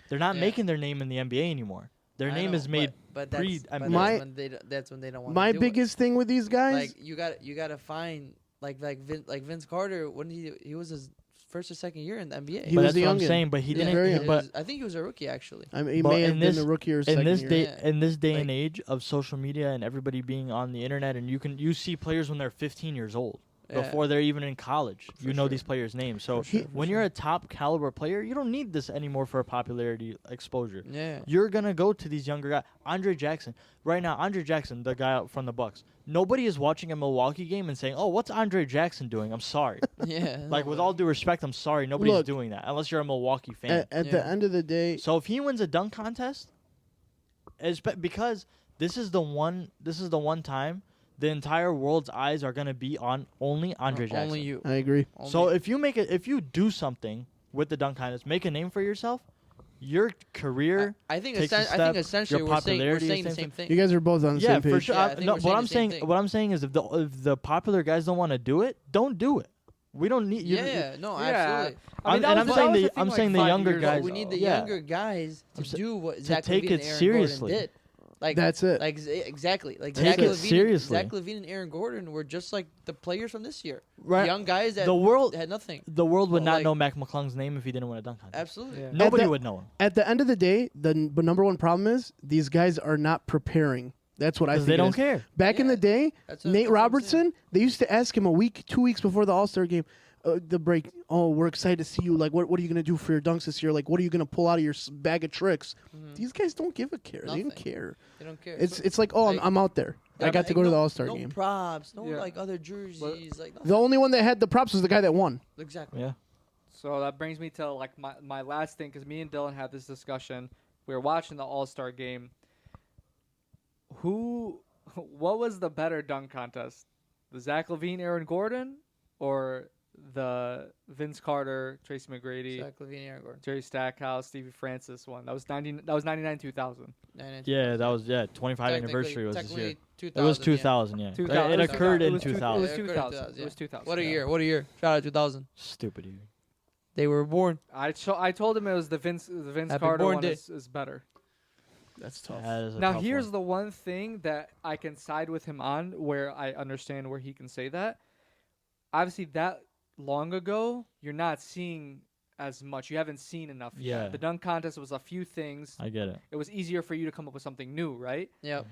They're not Yeah. making their name in the NBA anymore. Their I name know, is made. But pre- that's, I but mean- My- that's when they don't want. My to do biggest thing with these it. guys, like you got to find like Vince Carter when he was his first or second year in the NBA. He But was that's the what I'm youngin. saying. But he Yeah. didn't. Very He young. But was- I think he was a rookie actually. I mean, he but may have in been this- a rookie or in second this year. day, Yeah. in this day and Like- age of social media and everybody being on the internet, and you see players when they're 15 years old Yeah. before they're even in college. For You know sure. these players' names. So For sure, for when sure. you're a top caliber player, you don't need this anymore for a popularity exposure. Yeah. You're gonna go to these younger guys. Andre Jackson, right now, Andre Jackson, the guy out from the Bucks. Nobody is watching a Milwaukee game and saying, "Oh, what's Andre Jackson doing?" I'm sorry. Yeah. Like with all due respect, I'm sorry. Nobody's Look, doing that unless you're a Milwaukee fan. At Yeah. the end of the day, So if he wins a dunk contest, because this is the one time the entire world's eyes are gonna be on only Andre Jackson. Only you. I agree. So Only- if you do something with the dunk contest, make a name for yourself, your career. I think takes a I step, think essentially your we're saying popularity the is same thing. You guys are both on the Yeah, same page. for sure. Yeah, I think No, we're what saying I'm the same saying, thing. what I'm saying is, if the popular guys don't want to do it, don't do it. We don't need. You, Yeah, no, Yeah. absolutely. I mean, I'm- and I'm that saying was the the thing, I'm like, saying the 5 younger years guys. ago. We need the yeah. younger guys to I'm sa- do what to Zach take LaVine it and Aaron seriously. Gordon did. Like That's it. Like exactly. Like Take Zach it LaVine, seriously. Zach LaVine and Aaron Gordon were just like the players from this year. Right. Young guys that The world, had nothing. the world would But, not like- know Mac McClung's name if he didn't win a dunk contest. Absolutely. Yeah. Nobody the- would know him At the end of the day, the number one problem is these guys are not preparing. That's what I because think. they it don't is. care. Back in Yeah. the day, That's Nate that's what I'm saying. Robertson, they used to ask him 2 weeks before the All-Star game, the break, "Oh, we're excited to see you. Like, what are you going to do for your dunks this year? Like, what are you going to pull out of your bag of tricks?" Mhm. These guys don't give a care. They don't Nothing. care. They don't care. It's like, "Oh, like- I'm out there. I got to Like, go to the no- All-Star no game." props, no Yeah. like other jerseys, like nothing. The only one that had the props was the guy that won. Exactly. Yeah. So that brings me to like my last thing, because me and Dylan had this discussion. We were watching the All-Star game. What was the better dunk contest? The Zach LaVine, Aaron Gordon, or the Vince Carter, Tracy McGrady, Zach LaVine, Aaron Gordon. Jerry Stackhouse, Stevie Francis one? That was 99 2000. Yeah, that was 25th Technically- anniversary was this year. technically It was 2000, 2000, yeah. 2000. It It was occurred in 2000. It was 2000. 2000. Yeah. It was 2000. What a Yeah. year! What a year! Shout out 2000. Stupid year. They were born. I told him it was the Vince Happy Carter born one day. is better. That's tough. That is a Now tough here's one. the one thing that I can side with him on, where I understand where he can say that. Obviously, that long ago, you're not seeing as much. You haven't seen enough Yeah. yet. The dunk contest was a few things. I get it. It was easier for you to come up with something new, right? Yep.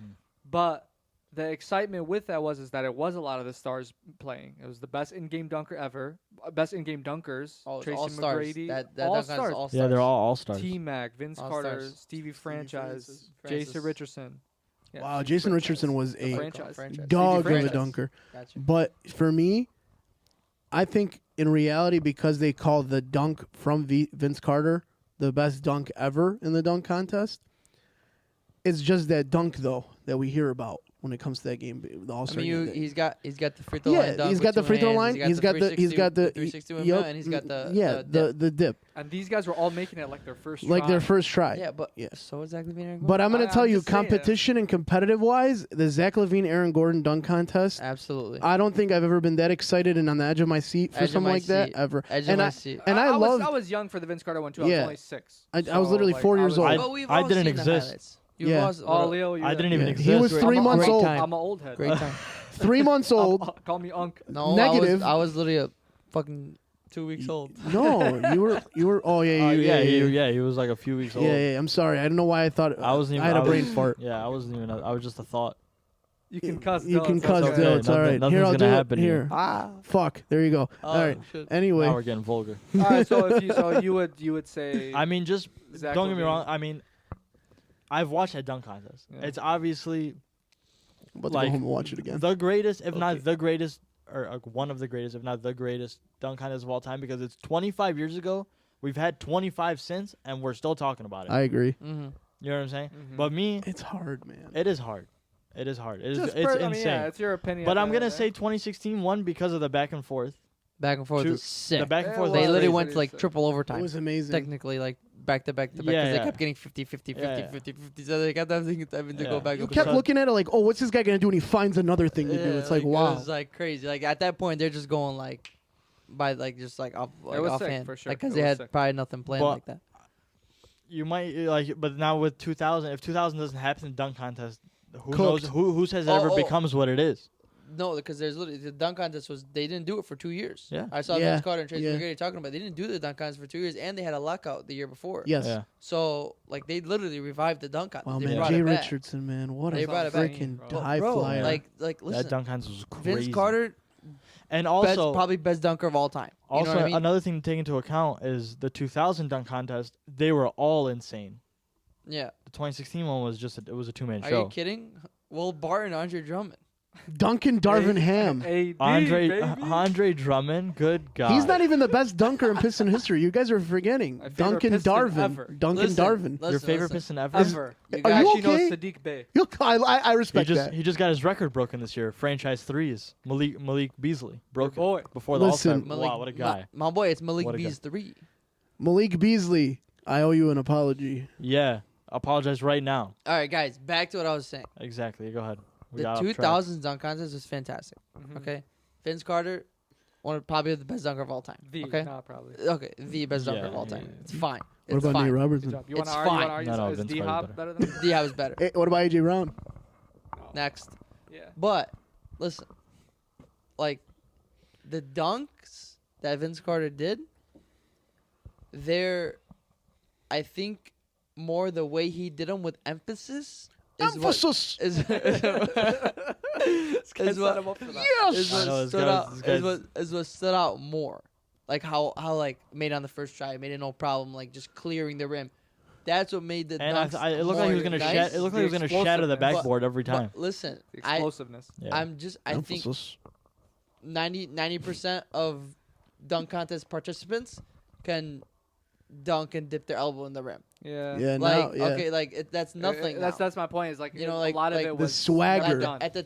But the excitement with that is that it was a lot of the stars playing. It was the best in-game dunker ever, best in-game dunkers. All Tracy stars. McGrady, That all dunk contest, stars. all stars. Yeah, they're all stars. T-Mac, Vince All Carter, stars. Stevie Franchise, Francis. Jason Richardson. Yeah, Wow, Stevie Jason Franchise. Richardson was a Franchise. dog of a Franchise. dunker. Gotcha. But for me, I think in reality, because they call the dunk from Vince Carter the best dunk ever in the dunk contest, It's just that dunk though that we hear about when it comes to that game, the All-Star game. he's got the free throw line. Dunk he's with got the two free throw hands, line. He's got the 360 windmill, and he's got the dip. And these guys were all making it like their first Like their first try. Yeah, but so is Zach LaVine, Aaron Gordon. But I'm gonna tell I'm you, just saying. competition and competitive wise, the Zach LaVine, Aaron Gordon dunk contest. Absolutely. I don't think I've ever been that excited and on the edge of my seat for Edge of something my like that seat. ever. Edge of And my I seat. and I love. I was young for the Vince Carter one too. I was Yeah. only 6. I was literally 4 years old. But we've I all didn't seen the exist. highlights. Yeah. Oh, Leo, I didn't even Yeah. exist. He was Great- 3 I'm a months great old. time. I'm an old head. Great time. 3 months old. Call me Unk. No, Negative. I was literally a fucking 2 weeks old. No, you were. Oh yeah, He was like a few weeks old. Yeah. I'm sorry. I don't know why I thought I wasn't even. I had a was- brain fart. Yeah, I wasn't even. I was just a thought. You can cuss. You Dylan, can so cuss, it's okay. Dylan. It's all right. Nothing's Here, I'll gonna do happen it. here. Here. Fuck. There you go. All right. Shit. Anyway. Now we're getting vulgar. All right, so you would say. I mean, just Zach don't get me LaVine. wrong. I mean, I've watched that dunk contest. Yeah. It's obviously I'm about to like, go home and watch it again. the greatest, if not the greatest, or one of the greatest, if not the greatest dunk contest of all time. Because it's 25 years ago. We've had 25 since, and we're still talking about it. I agree. Mm-hmm. You know what I'm saying? Mhm. But me, It's hard, man. it is hard. It is hard. It is. Just It's I insane. mean, yeah, it's your opinion. But at I'm the gonna end of the say day. 2016 won because of the back and forth. Back and forth Two- was sick. The back and Yeah, forth. well, They was literally crazy. went to like triple It overtime. was amazing. Technically, like back to back to back, Yeah, because they yeah. kept getting 50, 50, 50, Yeah, yeah. 50, 50. So they kept having to Yeah. go back. You up kept and looking at it like, oh, what's this guy gonna do? And he finds another thing to do. Yeah, It's like, It wow. was like crazy. Like at that point, they're just going like by like just like off like was sick, offhand, for sure. like because It they was had sick. probably nothing planned But- like that. You might like, but now with 2000, if 2000 doesn't happen in dunk contest, who Cooked. knows? Who says it ever becomes what it is? No, because there's literally the dunk contest was they didn't do it for 2 years. Yeah. I saw Yeah, Vince Carter and Tracy yeah. McGrady talking about it. They didn't do the dunk contest for 2 years, and they had a lockout the year before. Yes. Yeah. So like they literally revived the dunk contest. Wow, They man. brought Jay it back. Richardson, man. What They a brought it back. freaking Bro. high Bro, flyer. like listen, That dunk contest was crazy. Vince Carter, and best, also, probably best dunker of all time. You also know what I mean? another thing to take into account is the 2000 dunk contest. They were all insane. Yeah. The 2016 one was just it was a two-man Are show. you kidding? Will Barton, Andre Drummond. Duncan Darvin Ham. AD, Andre baby. Andre Drummond, good God. He's not even the best dunker in Piston history. You guys are forgetting. My favorite Duncan Piston Darvin. ever. Duncan Listen, Darvin. your listen, favorite listen. Piston ever. Ever. You Are guys you actually know okay? Sadiq Bey. I He respect just that. he just got his record broken this year. Franchise threes. Malik Beasley broke Your boy. it before the All-Star. Listen. Wow, what a guy. My boy, it's Malik What a guy. B's 3. Malik Beasley, I owe you an apology. Yeah. Apologize right now. All right, guys, back to what I was saying. Exactly. Go ahead. We The got off track. 2000s dunk contest was fantastic. Mhm. Okay, Vince Carter, probably the best dunker of all time. The, okay, nah, probably. okay, the best dunker Yeah, of all yeah, time. yeah. It's fine. What It's about fine. Nate Good Robertson? job. You It's want to argue? fine. You wanna argue? No, Is Vince D-Hop Carter's better than him? D was better. What about AJ Brown? Next, Yeah. but listen, like the dunks that Vince Carter did, they're, I think, more the way he did them with emphasis. Is what Emphasis. is, This guy Is set what- him up for that. Yes. is I what know, this stood guy's- out. this Is guy's- what stood out more, like how like made on the first try, made it no problem, like just clearing the rim. That's what made the And dunks it looked like he was more gonna nice. it looked like he was gonna The shatter the explosiveness. backboard every time. But listen, The explosiveness. Yeah. I think Emphasis. 90% of dunk contest participants can dunk and dip their elbow in the rim. Yeah. Yeah, Like now, yeah. okay, like that's nothing. now. That's my point. Is like You know, a like- lot of like it the was swagger. done. at the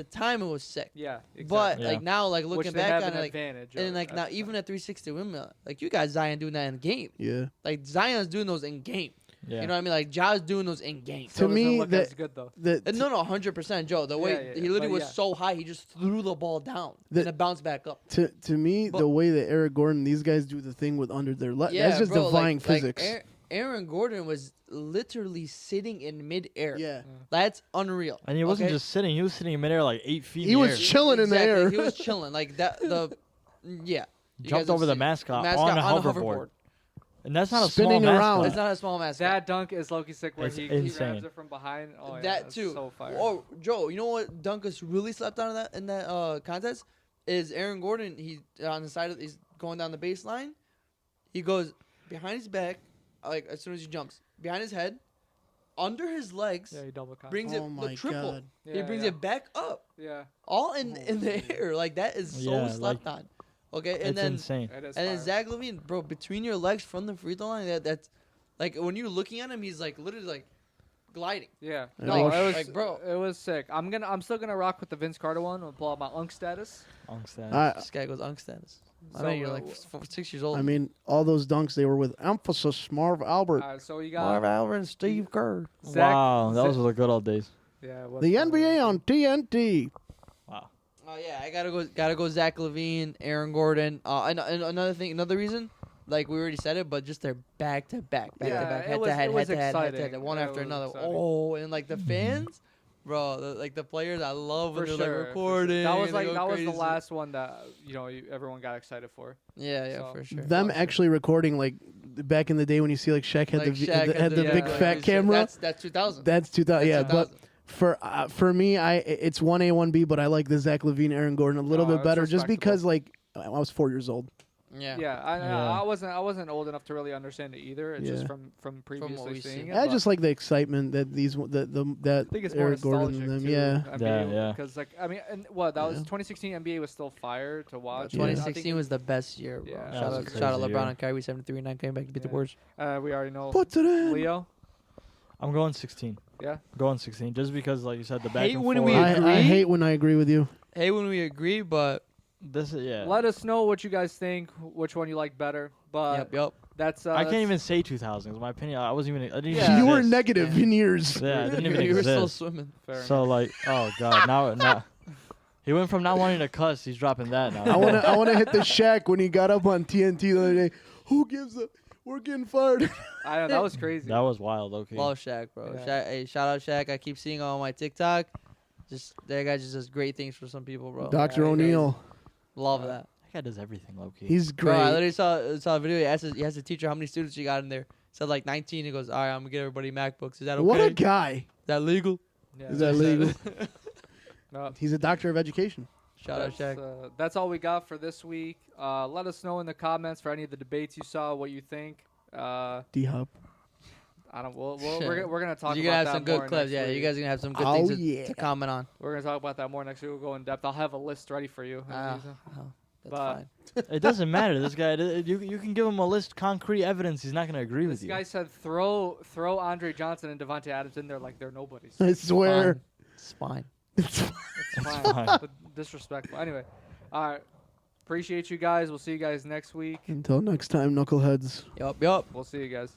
time it was sick. Yeah. Exactly. But Yeah. like now, like Which looking they back have on an it, like advantage. and of like at now the even time. at 360 windmill, like you got Zion doing that in game. Yeah. Like Zion's doing those in game. Yeah. You know what I mean? Like Ja's doing those in game. Still To doesn't me, look that- as good though. No, 100%, Joe. The way Yeah, he literally but was yeah. so high, he just threw the ball down The- and it bounced back up. To me, But- the way that Eric Gordon, these guys do the thing with under their left, Yeah, that's just bro, divine like physics. Aaron Gordon was literally sitting in midair. yeah. That's unreal. And he wasn't okay? just sitting; he was sitting in midair like 8 feet. He in the was air. chilling in the Exactly, air. He was chilling like that. You Jumped guys have over the seen it. mascot on a hoverboard. And that's not a small Spinning around. mascot. It's not a small mascot. That dunk is Loki sick where It's he insane. grabs it from behind. Oh, yeah, that that's too. So fire. Oh, Joe, you know what Dunkus really slept on in that contest is Aaron Gordon. He on the side of he's going down the baseline. He goes behind his back, like as soon as he jumps behind his head, under his legs, Yeah, he double cocked. brings Oh it my the triple. God. he Yeah, brings yeah. it back up, Yeah. all in the air. Like that is so Yeah, slept on. Okay, and It's then insane. It is and then fire. Zach LaVine, bro, between your legs from the free throw line, that's like when you're looking at him, he's like literally like gliding. Yeah. It No, was- it was like, bro. It was sick. I'm still gonna rock with the Vince Carter one. I'll pull out my Unk status. This guy goes unk status. I So, mean, you're like 6 years old. I mean, all those dunks they were with emphasis. Marv Albert. So you Marv got Albert and Steve Kerr. Zach. Wow, that was the good old days. Yeah. The NBA on TNT. Wow. Oh yeah, I gotta go. Zach LaVine, Aaron Gordon. And another reason, like we already said it, but just their back to back, Yeah, head it was- to head, it was head to head, exciting. one It after was another. exciting. Oh, and like the fans, bro, like the players, I love when For they're sure. like recording. That was and they go that was the crazy. last one that everyone got excited for. Yeah, So- for sure. Them actually recording like back in the day when you see like Shaq had Like Shaq had the yeah, big like fat camera. That's 2000. That's 2000. Yeah, That's but 2000. for me, it's 1A, 1B, but I like the Zach LaVine, Aaron Gordon a little Oh, bit it's better, just respectable. because like I was 4 years old. Yeah. Yeah, I wasn't old enough to really understand it either. It's just Yeah. from previously we've seeing seen. it. I but just like the excitement that that I think it's more Aaron Gordon nostalgic and them. too. Yeah, I Yeah, mean, yeah. Because and what that was Yeah. 2016 NBA was still fire to watch. Yeah. 2016 was the best year, bro. Yeah. Shout That out, was a shout out crazy LeBron year. and Kyrie 73-9 came back to beat the Yeah. Warriors. We already know puts it in. Leo. I'm going 16. Yeah. Going 16, just because, like you said, the back Hate and when forth. we I agree. hate when I agree with you. Hey, when we agree, but This is Let us know what you guys think, which one you like better. But yep. that's I can't even say 2000. 'Cause my opinion, I wasn't even. I didn't Yeah. even You were exist. negative Yeah. in years. Yeah, I didn't even you were still exist. swimming. Fair So like, oh god, now he went from not wanting to cuss, he's dropping that now. I wanna hit the Shaq when he got up on TNT the other day. Who gives a? We're getting fired. I know that was crazy. That was wild. Okay. Love Shaq, bro. Yeah. Shaq, hey, shout out Shaq. I keep seeing on my TikTok. Just that guy just does great things for some people, bro. Dr. Yeah, O'Neal. Love that. That guy does everything low key. He's Bro, I great. literally saw a video. He asked the teacher how many students he got in there. Said like 19. He goes, all right, I'm gonna get everybody MacBooks. Is that okay? What a guy. Is that legal? Yeah. Is that legal? No, He's a doctor of education. Shout out Shaq. That's all we got for this week. Let us know in the comments for any of the debates you saw, what you think. D-Hop. I don't. We're gonna talk. You're about gonna have that some good more clips. next Yeah, week. you guys are gonna have some good Oh, things yeah. to comment on. We're gonna talk about that more next week. We'll go in depth. I'll have a list ready for you. Oh, that's But- fine. It doesn't matter. This guy, you can give him a list, concrete evidence. He's not gonna agree This with you. guy said throw Andre Johnson and Devontae Adams in there like they're nobodies. I swear. It's fine. It's fine. fine. But disrespectful. Anyway, all right. Appreciate you guys. We'll see you guys next week. Until next time, knuckleheads. Yup. We'll see you guys.